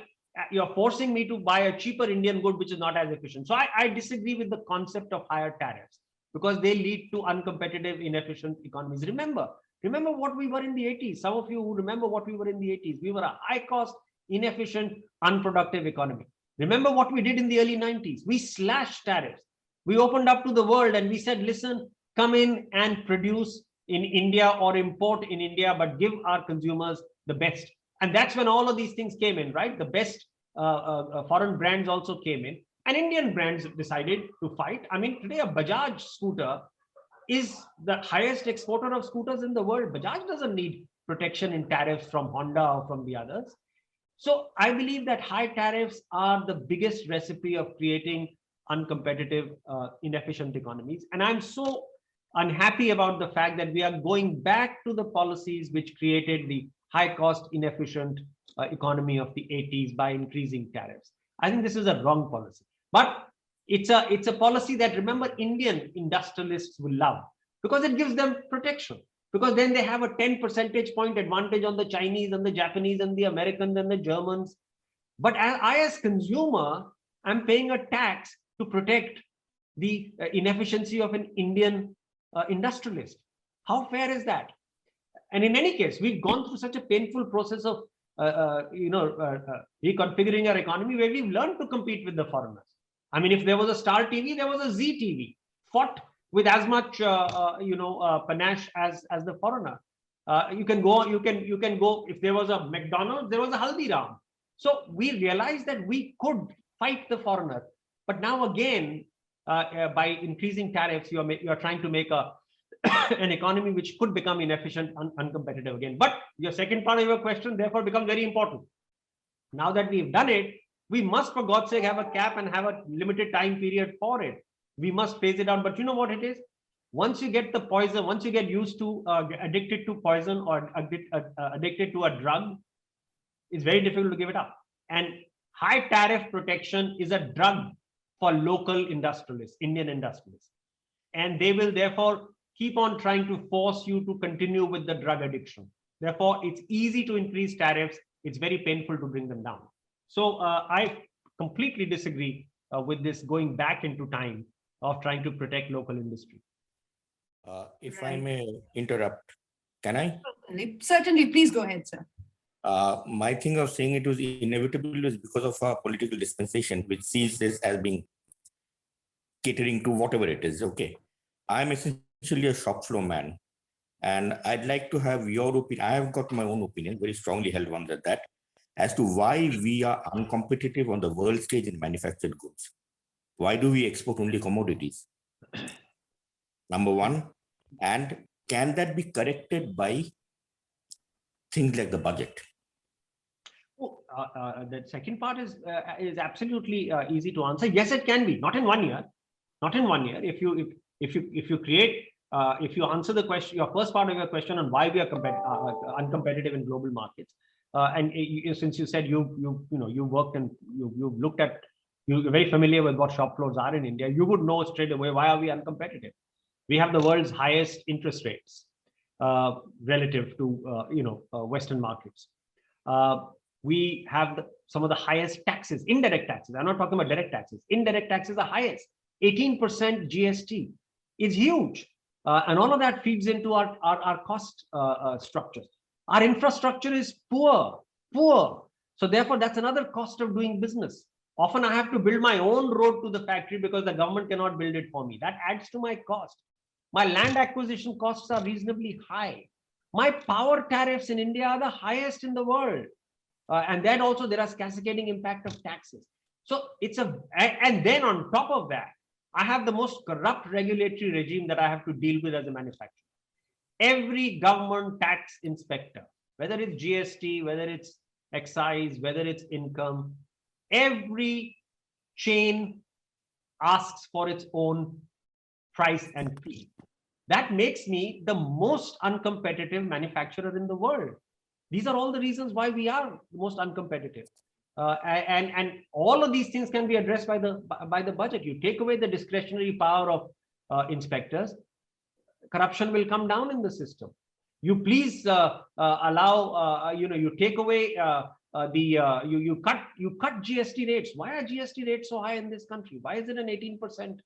you're forcing me to buy a cheaper Indian good, which is not as efficient. So I disagree with the concept of higher tariffs, because they lead to uncompetitive, inefficient economies. Remember what we were in the 80s. Some of you who remember what we were in the 80s, we were a high cost, inefficient, unproductive economy. Remember what we did in the early 90s. We slashed tariffs. We opened up to the world and we said, listen, come in and produce in India or import in India, but give our consumers the best. And that's when all of these things came in, right? The best foreign brands also came in, and Indian brands decided to fight. I mean, today a Bajaj scooter is the highest exporter of scooters in the world. Bajaj doesn't need protection in tariffs from Honda or from the others. So I believe that high tariffs are the biggest recipe of creating uncompetitive, inefficient economies. And I'm so unhappy about the fact that we are going back to the policies which created the high cost, inefficient economy of the 80s by increasing tariffs. I think this is a wrong policy. But it's a policy that, remember, Indian industrialists will love, because it gives them protection. Because then they have a 10 percentage point advantage on the Chinese and the Japanese and the Americans and the Germans. But I as consumer, I'm paying a tax to protect the inefficiency of an Indian industrialist. How fair is that? And in any case, we've gone through such a painful process of reconfiguring our economy, where we've learned to compete with the foreigners. I mean, if there was a Star TV, there was a Z TV, fought with as much panache as the foreigner. You can go. If there was a McDonald's, there was a Haldiram. So we realized that we could fight the foreigner. But now again, by increasing tariffs, you're trying to make an economy which could become inefficient, uncompetitive again. But your second part of your question therefore becomes very important. Now that we've done it, we must, for God's sake, have a cap and have a limited time period for it. We must phase it out. But you know what it is? Once you get the poison, once you get used to, addicted to poison or addicted to a drug, it's very difficult to give it up. And high tariff protection is a drug for local industrialists, Indian industrialists. And they will therefore keep on trying to force you to continue with the drug addiction. Therefore, it's easy to increase tariffs. It's very painful to bring them down. So I completely disagree with this going back into time of trying to protect local industry. If I may interrupt, can I? Certainly, please go ahead, sir. My thing of saying it was inevitable is because of our political dispensation, which sees this as being catering to whatever it is. Okay. I'm essentially a shop floor man, and I'd like to have your opinion. I have got my own opinion, very strongly held one at that, as to why we are uncompetitive on the world stage in manufactured goods. Why do we export only commodities? Number one. And can that be corrected by things like the budget? The second part is absolutely easy to answer. Yes, it can be. Not in 1 year. Not in 1 year. If you create, if you answer the question, your first part of your question on why we are uncompetitive in global markets, and since you said you worked and you looked at, you're very familiar with what shop floors are in India, you would know straight away why are we uncompetitive. We have the world's highest interest rates relative to Western markets. We have some of the highest taxes, indirect taxes. I'm not talking about direct taxes. Indirect taxes are highest. 18% GST is huge. And all of that feeds into our cost structures. Our infrastructure is poor. So therefore, that's another cost of doing business. Often I have to build my own road to the factory because the government cannot build it for me. That adds to my cost. My land acquisition costs are reasonably high. My power tariffs in India are the highest in the world. And then also there are cascading impact of taxes. So and then on top of that, I have the most corrupt regulatory regime that I have to deal with as a manufacturer. Every government tax inspector, whether it's GST, whether it's excise, whether it's income, every chain asks for its own price and fee. That makes me the most uncompetitive manufacturer in the world. These are all the reasons why we are the most uncompetitive. And all of these things can be addressed by the budget. You take away the discretionary power of inspectors, corruption will come down in the system. You please allow, you take away you cut GST rates. Why are GST rates so high in this country? Why is it an 18%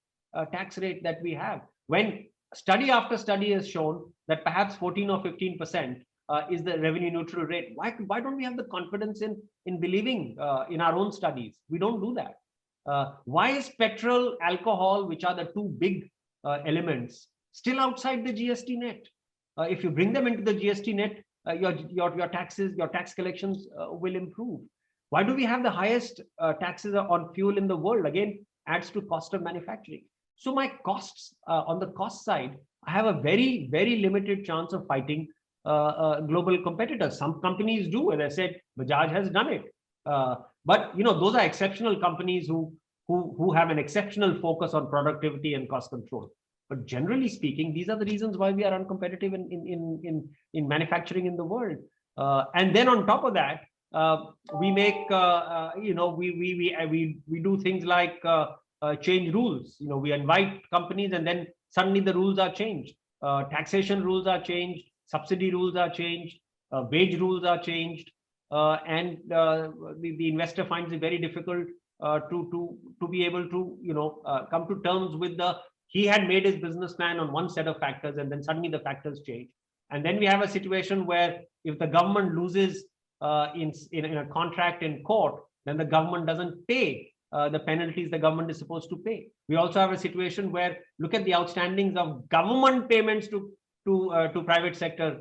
tax rate that we have? When study after study has shown that perhaps 14 or 15% is the revenue neutral rate. Why don't we have the confidence in believing in our own studies? We don't do that. Why is petrol, alcohol, which are the two big elements, still outside the GST net? If you bring them into the GST net, your taxes, your tax collections will improve. Why do we have the highest taxes on fuel in the world? Again, adds to cost of manufacturing. So my costs on the cost side, I have a very, very limited chance of fighting global competitors. Some companies do, as I said, Bajaj has done it. But those are exceptional companies who have an exceptional focus on productivity and cost control. But generally speaking, these are the reasons why we are uncompetitive in manufacturing in the world. And then on top of that, we make we do things like change rules. We invite companies, and then suddenly the rules are changed. Taxation rules are changed. Subsidy rules are changed, wage rules are changed, and the investor finds it very difficult to be able to come to terms with he had made his business plan on one set of factors, and then suddenly the factors change, and then we have a situation where if the government loses in a contract in court, then the government doesn't pay the penalties the government is supposed to pay. We also have a situation where look at the outstandings of government payments to private sector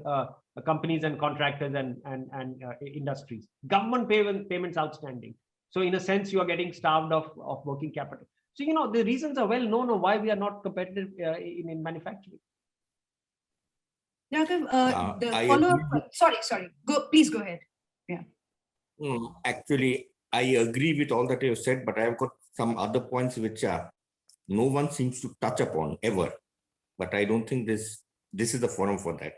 companies and contractors and industries. Government payments outstanding. So in a sense, you are getting starved of working capital. So the reasons are well known of why we are not competitive in manufacturing. Raghav, the follow-up. Sorry. Please go ahead. Yeah. Actually, I agree with all that you said, but I have got some other points which no one seems to touch upon ever. But I don't think this is the forum for that.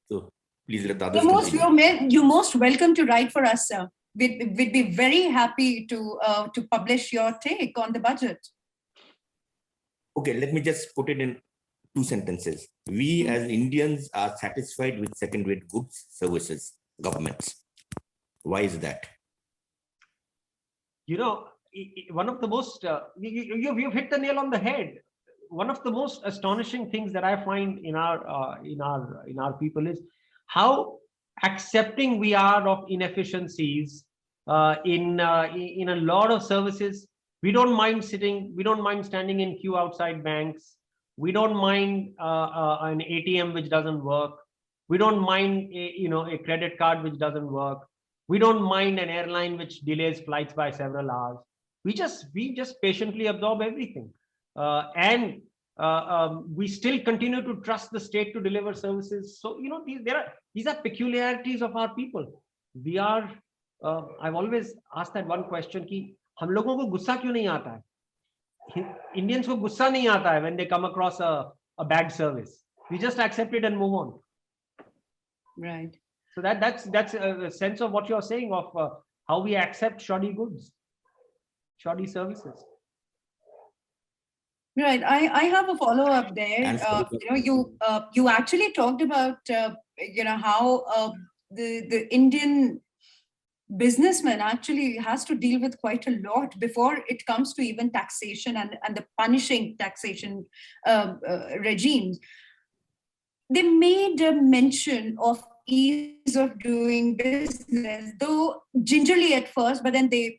So please let the others continue. You're most welcome to write for us, sir. We'd be very happy to publish your take on the budget. Okay, let me just put it in 2 sentences. We as Indians are satisfied with second-rate goods, services, governments. Why is that? One of the most, you've hit the nail on the head. one of the most astonishing things that I find in our people is how accepting we are of inefficiencies in a lot of services. We don't mind standing in queue outside banks. We don't mind an ATM which doesn't work. We don't mind a credit card which doesn't work. We don't mind an airline which delays flights by several hours. We just patiently absorb everything, and we still continue to trust the state to deliver services. So these are peculiarities of our people. We are. I've always asked that one question: कि हम लोगों को गुस्सा क्यों नहीं आता है? Indians को गुस्सा नहीं आता है when they come across a bad service. We just accept it and move on. Right. So that's a sense of what you're saying of how we accept shoddy goods, shoddy services. Right. I have a follow up there. You actually talked about how the Indian businessman actually has to deal with quite a lot before it comes to even taxation and the punishing taxation regimes. They made a mention of ease of doing business, though gingerly at first, but then they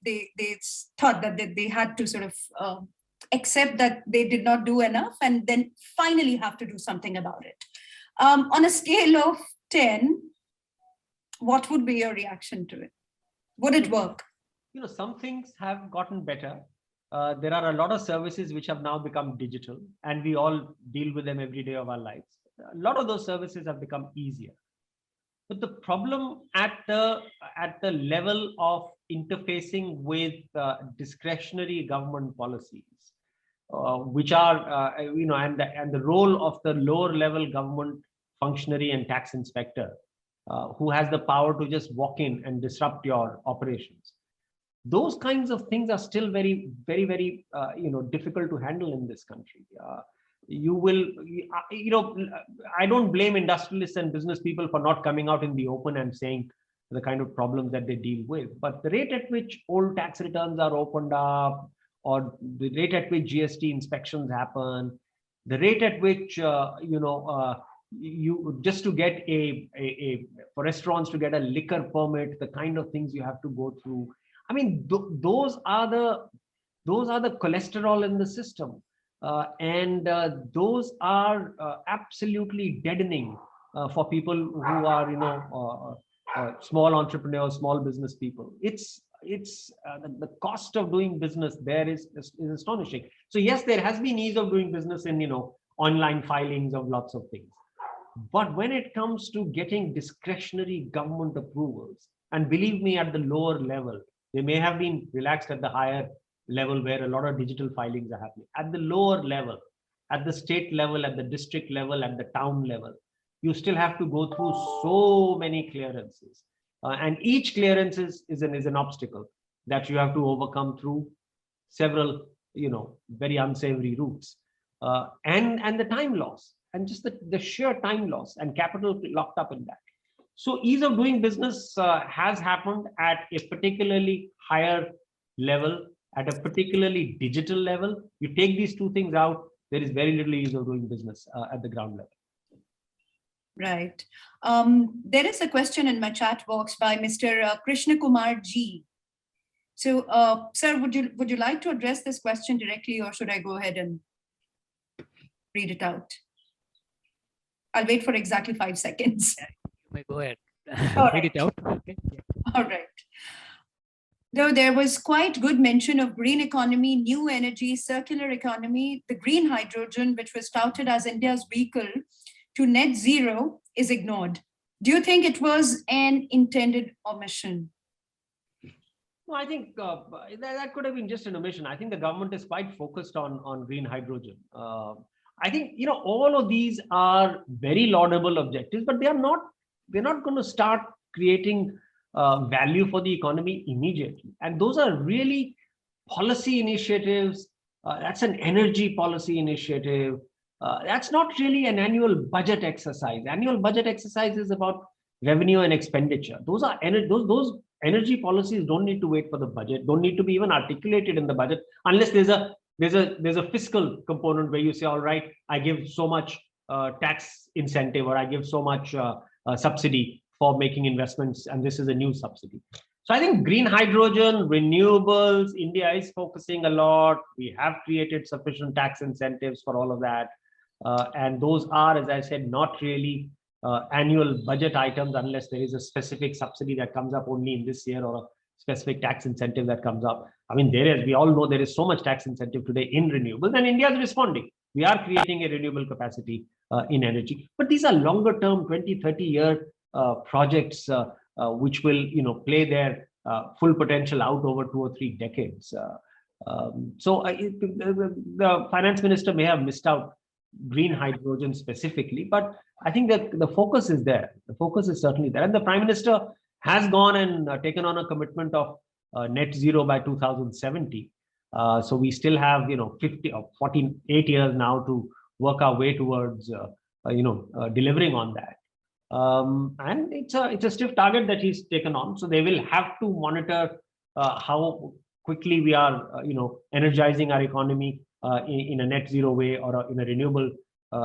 thought that they had to sort of accept that they did not do enough and then finally have to do something about it. On a scale of 10, what would be your reaction to it? Would it work? Some things have gotten better. There are a lot of services which have now become digital, and we all deal with them every day of our lives. A lot of those services have become easier. But the problem at the level of interfacing with discretionary government policies, which are and the role of the lower level government functionary and tax inspector, who has the power to just walk in and disrupt your operations. Those kinds of things are still very, very, very difficult to handle in this country. I don't blame industrialists and business people for not coming out in the open and saying the kind of problems that they deal with. But the rate at which old tax returns are opened up, or the rate at which GST inspections happen, the rate at which you just to get for restaurants to get a liquor permit, the kind of things you have to go through. I mean, those are the cholesterol in the system. And those are absolutely deadening for people who are, small entrepreneurs, small business people. It's the cost of doing business there is astonishing. So yes, there has been ease of doing business in online filings of lots of things. But when it comes to getting discretionary government approvals, and believe me, at the lower level, they may have been relaxed at the higher level where a lot of digital filings are happening. At the lower level, at the state level, at the district level, at the town level, you still have to go through so many clearances. And each clearance is an obstacle that you have to overcome through several, very unsavory routes. And the time loss, and just the sheer time loss and capital locked up in that. So ease of doing business has happened at a particularly higher level, at a particularly digital level. You take these two things out, there is very little ease of doing business at the ground level. Right. There is a question in my chat box by Mr. Krishna Kumar G. So, sir, would you like to address this question directly, or should I go ahead and read it out? I'll wait for exactly 5 seconds. You may go ahead. Read it out. Okay. Yeah. All right. Though there was quite good mention of green economy, new energy, circular economy, the green hydrogen, which was touted as India's vehicle to net zero, is ignored. Do you think it was an intended omission? No, I think that could have been just an omission. I think the government is quite focused on green hydrogen. I think all of these are very laudable objectives, but they're not going to start creating value for the economy immediately. And those are really policy initiatives. That's an energy policy initiative. That's not really an annual budget exercise. Annual budget exercise is about revenue and expenditure. Those energy policies don't need to wait for the budget, don't need to be even articulated in the budget unless there's a there's a fiscal component where you say, all right, I give so much tax incentive, or I give so much subsidy for making investments, and this is a new subsidy. So I think green hydrogen, renewables, India is focusing a lot. We have created sufficient tax incentives for all of that. And those are, as I said, not really annual budget items unless there is a specific subsidy that comes up only in this year, or a specific tax incentive that comes up. I mean, we all know there is so much tax incentive today in renewables, and India is responding. We are creating a renewable capacity in energy. But these are longer term, 20, 30-year projects which will, play their full potential out over 2 or 3 decades. So the finance minister may have missed out green hydrogen specifically, but I think that the focus is there. The focus is certainly there. And the prime minister has gone and taken on a commitment of net zero by 2070. So we still have, 50 or 48 years now to work our way towards, delivering on that. And it's a stiff target that he's taken on. So they will have to monitor how quickly we are, energizing our economy in a net zero way, or in a renewable,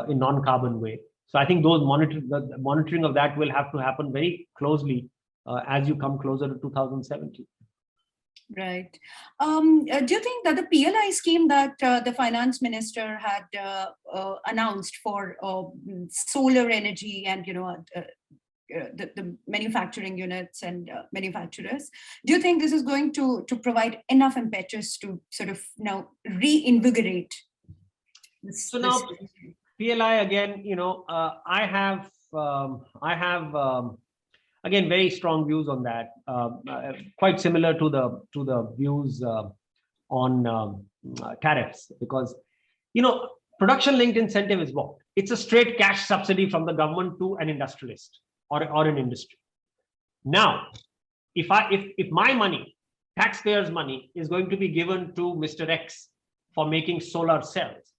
in non-carbon way. So I think the monitoring of that will have to happen very closely as you come closer to 2070. Right. Do you think that the PLI scheme that the finance minister had announced for solar energy and the manufacturing units and manufacturers, do you think this is going to provide enough impetus to sort of now reinvigorate this? So now PLI again, I have again very strong views on that, quite similar to the views on tariffs, because production linked incentive is what? It's a straight cash subsidy from the government to an industrialist or an industry. Now, if my money, taxpayers' money, is going to be given to Mr. X for making solar cells,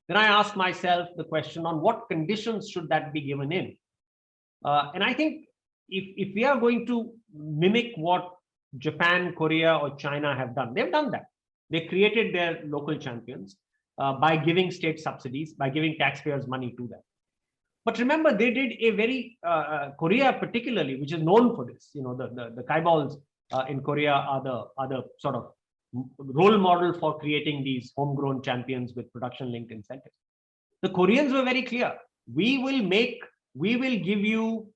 then I ask myself the question, on what conditions should that be given in? And I think if we are going to mimic what Japan, Korea, or China have done, they've done that. They created their local champions by giving state subsidies, by giving taxpayers money to them. But remember, they did a very, Korea particularly, which is known for this, the Kaibals in Korea are the sort of role model for creating these homegrown champions with production linked incentives. The Koreans were very clear. We will give you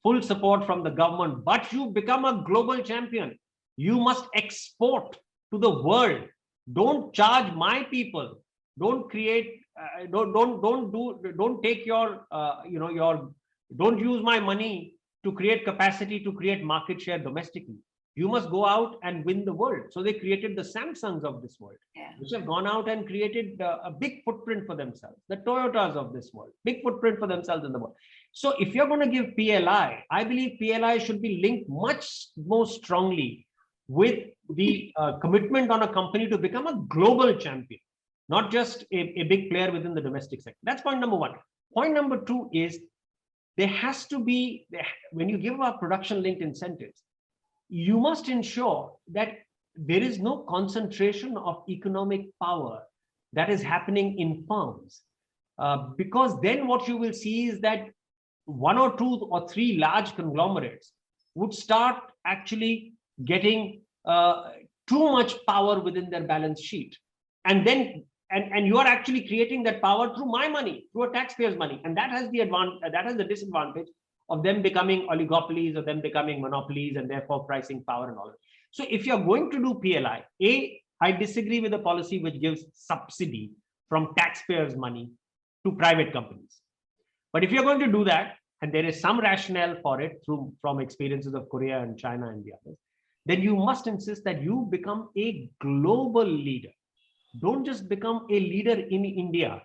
full support from the government, but you become a global champion. You must export to the world. Don't charge my people. Don't create. Don't take your don't use my money to create capacity, to create market share domestically. You must go out and win the world. So they created the Samsungs of this world, which have gone out and created a big footprint for themselves. The Toyotas of this world, big footprint for themselves in the world. So if you're going to give PLI, I believe PLI should be linked much more strongly with the commitment on a company to become a global champion, not just a big player within the domestic sector. That's point number one. Point number two is there has to be, when you give out production linked incentives, you must ensure that there is no concentration of economic power that is happening in firms. Because then what you will see is that 1 or 2 or 3 large conglomerates would start actually getting too much power within their balance sheet. And then and you are actually creating that power through my money, through a taxpayer's money. And that has the advantage, that has the disadvantage of them becoming oligopolies, or them becoming monopolies, and therefore pricing power and all that. So if you're going to do PLI, I disagree with a policy which gives subsidy from taxpayers' money to private companies. But if you're going to do that, and there is some rationale for it from experiences of Korea and China and the others, then you must insist that you become a global leader. Don't just become a leader in India,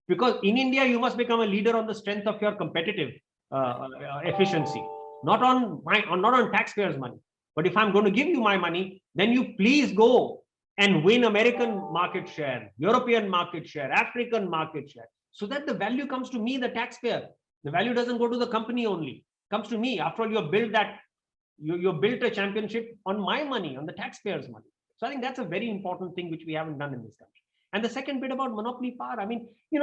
because in India you must become a leader on the strength of your competitive efficiency, not on taxpayers' money. But if I'm going to give you my money, then you please go and win American market share, European market share, African market share, so that the value comes to me, the taxpayer. The value doesn't go to the company only, it comes to me. After all, you built a championship on my money, on the taxpayers' money. So I think that's a very important thing which we haven't done in this country. And the second bit about monopoly power, I mean, you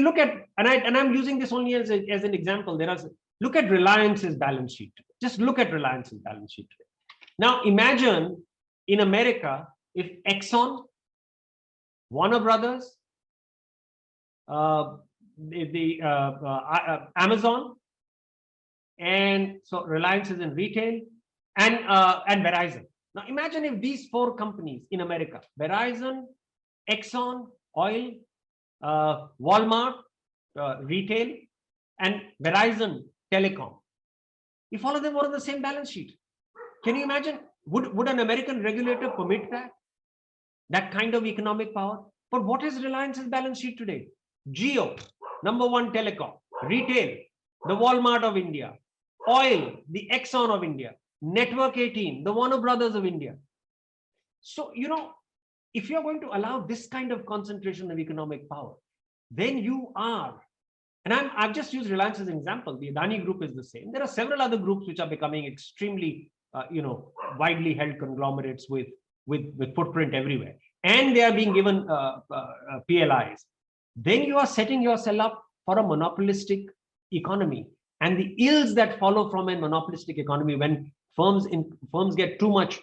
look at, and I'm using this only as an example. Look at Reliance's balance sheet. Just look at Reliance's balance sheet today. Now imagine in America, if Exxon, Warner Brothers, Amazon, and so Reliance is in retail, and Verizon. Now imagine if these four companies in America, Verizon, Exxon, oil, Walmart, retail, and Verizon, telecom, if all of them were on the same balance sheet, can you imagine? Would an American regulator permit that kind of economic power? But what is Reliance's balance sheet today? Geo, #1 telecom, retail, the Walmart of India, oil, the Exxon of India, Network 18, the Warner Brothers of India. So, if you're going to allow this kind of concentration of economic power, then you are, and I've just used Reliance as an example. The Adani group is the same. There are several other groups which are becoming extremely, widely held conglomerates with footprint everywhere, and they are being given PLIs. Then you are setting yourself up for a monopolistic economy, and the ills that follow from a monopolistic economy when firms get too much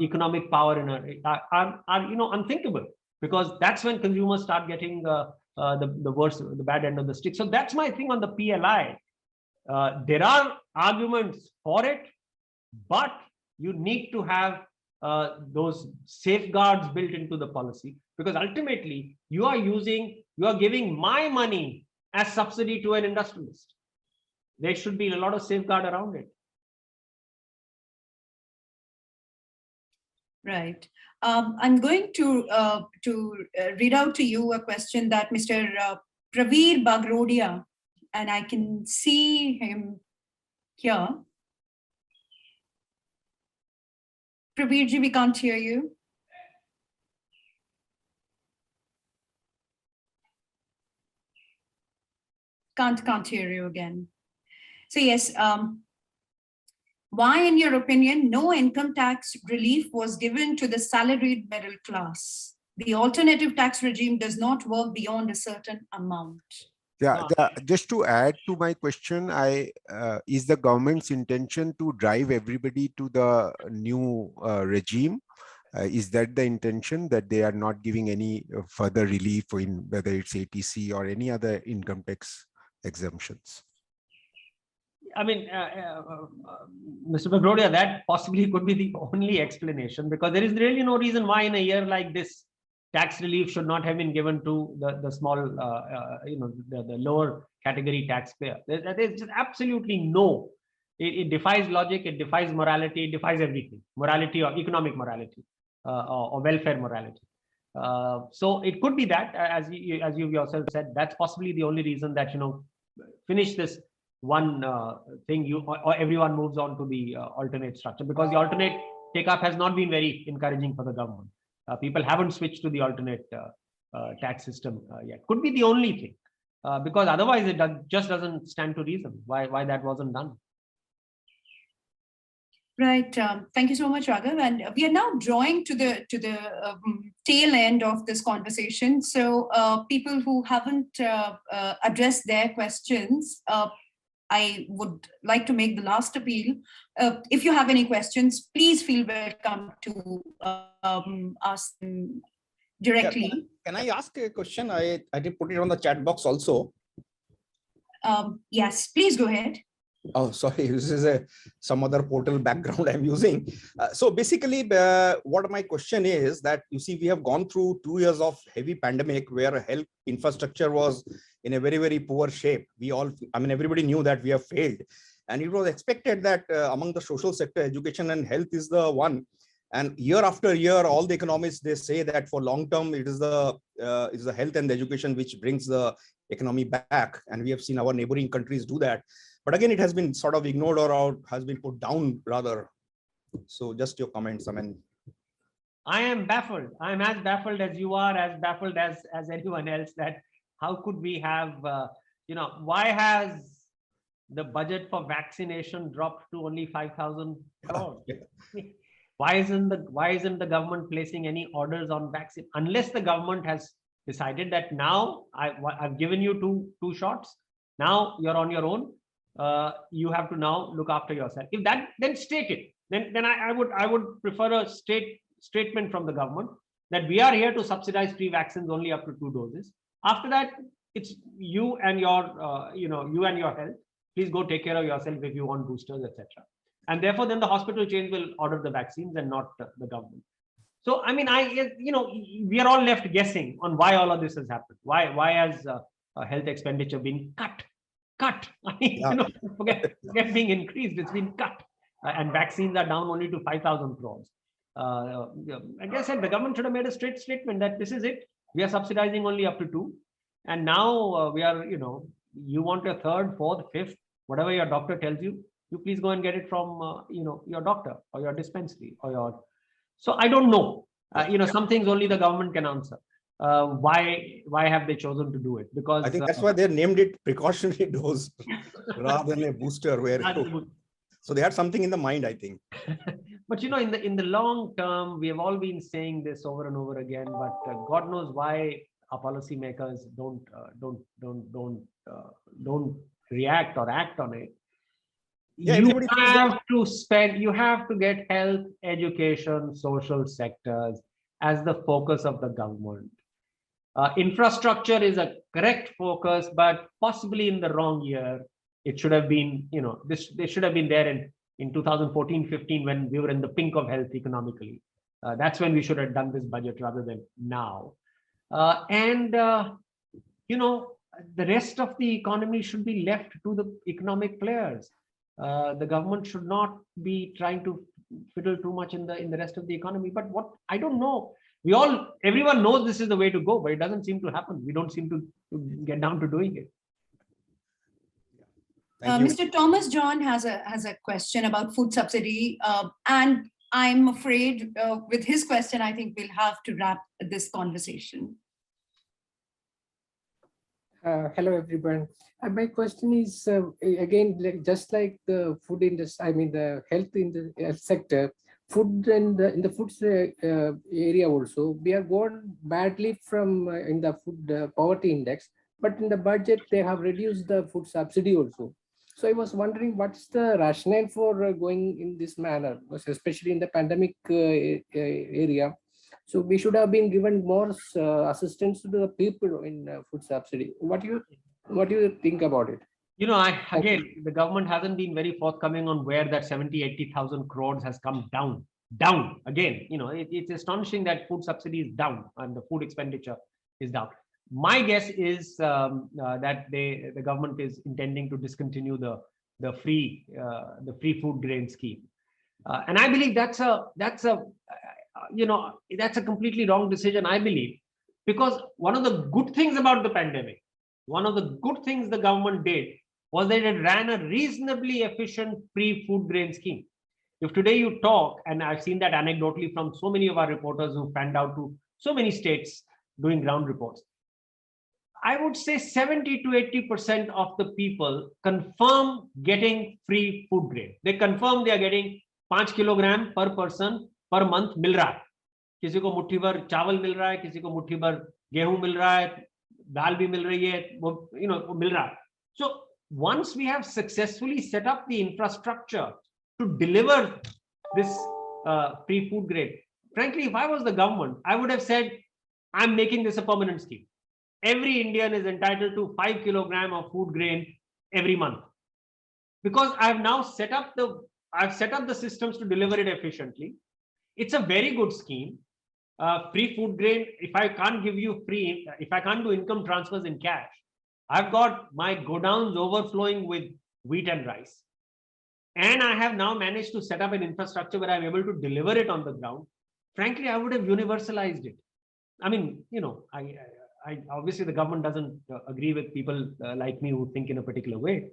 economic power are unthinkable, because that's when consumers start getting the bad end of the stick. So that's my thing on the PLI. There are arguments for it, but you need to have those safeguards built into the policy, because ultimately you are giving my money as subsidy to an industrialist. There should be a lot of safeguard around it. Right. I'm going to read out to you a question that Mr. Praveer Bagrodia, and I can see him here. Praveerji, we can't hear you. Can't hear you again. So yes, why, in your opinion, no income tax relief was given to the salaried middle class? The alternative tax regime does not work beyond a certain amount. Yeah, just to add to my question, is the government's intention to drive everybody to the new regime? Is that the intention, that they are not giving any further relief in whether it's ATC or any other income tax exemptions? I mean, Mr. Bagrodia, that possibly could be the only explanation, because there is really no reason why in a year like this, tax relief should not have been given to the small, the lower category taxpayer. There is just absolutely no. It defies logic. It defies morality. It defies everything. Morality or economic morality or welfare morality. So it could be that, as you yourself said, that's possibly the only reason that finish this one thing, or everyone moves on to the alternate structure, because the alternate take-up has not been very encouraging for the government. People haven't switched to the alternate tax system yet. Could be the only thing, because otherwise it just doesn't stand to reason why that wasn't done. Right. Thank you so much, Raghav. And we are now drawing to the tail end of this conversation. So people who haven't addressed their questions, I would like to make the last appeal. If you have any questions, please feel welcome to ask them directly. Yeah, can I ask a question? I did put it on the chat box also. Yes, please go ahead. Oh, sorry, this is some other portal background I'm using. So basically, what my question is that, you see, we have gone through 2 years of heavy pandemic where health infrastructure was in a very, very poor shape. Everybody knew that we have failed. And it was expected that among the social sector, education and health is the one. And year after year, all the economists, they say that for long term, it is the health and the education which brings the economy back. And we have seen our neighboring countries do that. But again, it has been sort of ignored or has been put down rather. So just your comments. I am baffled. I'm as baffled as you are, as baffled as anyone else, that how could we have, why has the budget for vaccination dropped to only 5,000 crores? Why isn't the government placing any orders on vaccine? Unless the government has decided that now I've given you two shots, now you're on your own. You have to now look after yourself. If that, then state it. Then I would prefer a statement from the government that we are here to subsidize free vaccines only up to 2 doses. After that, it's you and your you and your health. Please go take care of yourself if you want boosters, etc. And therefore, then the hospital chains will order the vaccines and not the government. So, I mean, we are all left guessing on why all of this has happened. Why has health expenditure been cut? I mean, forget being increased, it's been cut. And vaccines are down only to 5,000 crores. Like I said, the government should have made a straight statement that this is it. We are subsidizing only up to 2. And now we are, you want a 3rd, 4th, 5th, whatever your doctor tells you, you please go and get it from, your doctor or your dispensary or your. So I don't know. Some things only the government can answer. Why have they chosen to do it? Because I think that's why they named it precautionary dose rather than a booster. So they had something in the mind, I think. But in the long term, we have all been saying this over and over again. But God knows why our policymakers don't react or act on it. Yeah, You have to get health, education, social sectors as the focus of the government. Infrastructure is a correct focus, but possibly in the wrong year. It should have been, they should have been there in 2014-15 when we were in the pink of health economically. That's when we should have done this budget rather than now. The rest of the economy should be left to the economic players. The government should not be trying to fiddle too much in the rest of the economy. But what I don't know, everyone knows this is the way to go, but it doesn't seem to happen. We don't seem to get down to doing it. Mr. Thomas John has a question about food subsidy, and I'm afraid with his question, I think we'll have to wrap this conversation. Hello, everyone. My question is, again, just like the food industry, I mean, the health in the sector, food and in the food area also, we are going badly from in the food poverty index, but in the budget, they have reduced the food subsidy also. So I was wondering what's the rationale for going in this manner, especially in the pandemic area. So we should have been given more assistance to the people in food subsidy. What do you think about it? The government hasn't been very forthcoming on where that 70,000-80,000 crores has come down again. It's astonishing that food subsidy is down and the food expenditure is down. My guess is that the government is intending to discontinue the free food grain scheme, and I believe that's a completely wrong decision. I believe, because one of the good things about the pandemic, one of the good things the government did was that it ran a reasonably efficient free food grain scheme. If today you talk, and I've seen that anecdotally from so many of our reporters who fanned out to so many states doing ground reports, I would say 70 to 80% of the people confirm getting free food grain. They confirm they are getting 5 kilogram per person per month मिल रहा है. किसी को मुट्ठी भर चावल मिल रहा है, किसी को मुट्ठी भर गेहूं मिल रहा है, दाल भी मिल रही है, वो मिल रहा है. So once we have successfully set up the infrastructure to deliver this free food grain, frankly, if I was the government, I would have said, I'm making this a permanent scheme. Every Indian is entitled to 5 kilogram of food grain every month, because I've now set up the systems to deliver it efficiently. It's a very good scheme. Free food grain, if I can't do income transfers in cash, I've got my godowns overflowing with wheat and rice. And I have now managed to set up an infrastructure where I'm able to deliver it on the ground. Frankly, I would have universalized it. I mean, I obviously the government doesn't agree with people like me who think in a particular way.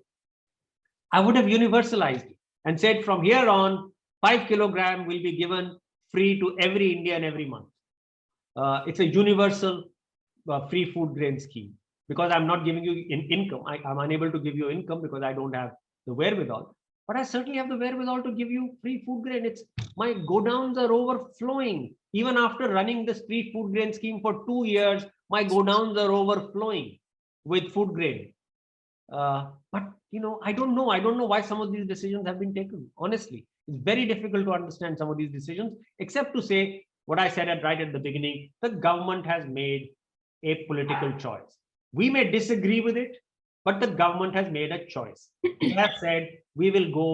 I would have universalized it and said from here on, 5 kilogram will be given free to every Indian every month. It's a universal free food grain scheme, because I'm not giving you income. I'm unable to give you income because I don't have the wherewithal, but I certainly have the wherewithal to give you free food grain. It's my godowns are overflowing. Even after running the street food grain scheme for 2 years, my godowns are overflowing with food grain. But I don't know. I don't know why some of these decisions have been taken. Honestly, it's very difficult to understand some of these decisions, except to say what I said right at the beginning: the government has made a political choice. We may disagree with it, but the government has made a choice. They have said we will go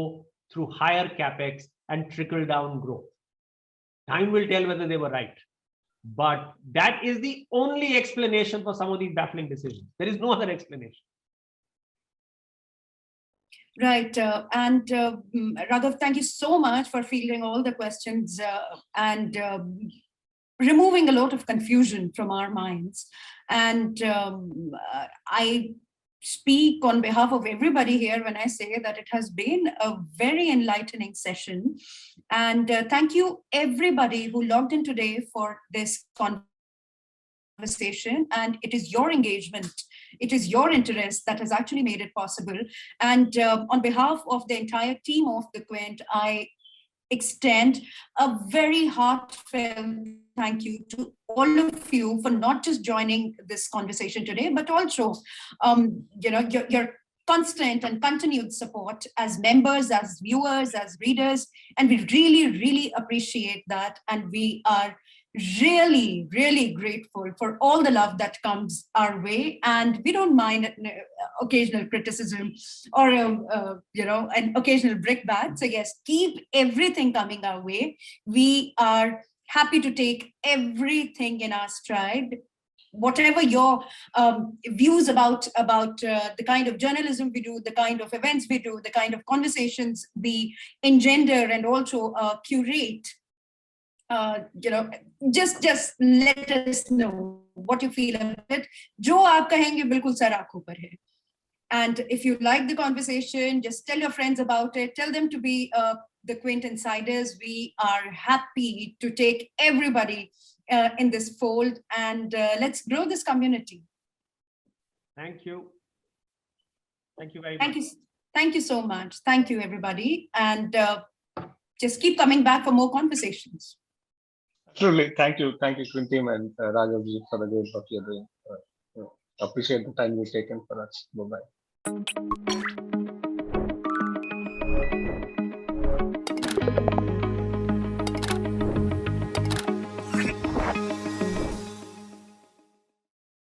through higher capex and trickle down growth. Time will tell whether they were right. But that is the only explanation for some of these baffling decisions. There is no other explanation. Right. Raghav, thank you so much for fielding all the questions and removing a lot of confusion from our minds. And I speak on behalf of everybody here when I say that it has been a very enlightening session. And thank you everybody who logged in today for this conversation. And it is your engagement, it is your interest that has actually made it possible. And on behalf of the entire team of the Quint, I extend a very heartfelt thank you to all of you for not just joining this conversation today, but also, your constant and continued support as members, as viewers, as readers. And we really, really appreciate that. And we are really, really grateful for all the love that comes our way. And we don't mind occasional criticism or, an occasional brickbat. So yes, keep everything coming our way. We are happy to take everything in our stride. Whatever your views about the kind of journalism we do, the kind of events we do, the kind of conversations we engender and also curate, just let us know what you feel about it. Jo aap kahenge bilkul sar aankhon par hai. And if you like the conversation, just tell your friends about it. Tell them to be the Quint insiders. We are happy to take everybody in this fold, and let's grow this community. Thank you. Thank you very much. Thank you so much. Thank you, everybody. And just keep coming back for more conversations. Truly, thank you, Quint team and Raghav ji for the great work you're doing. Appreciate the time you've taken for us. Bye-bye.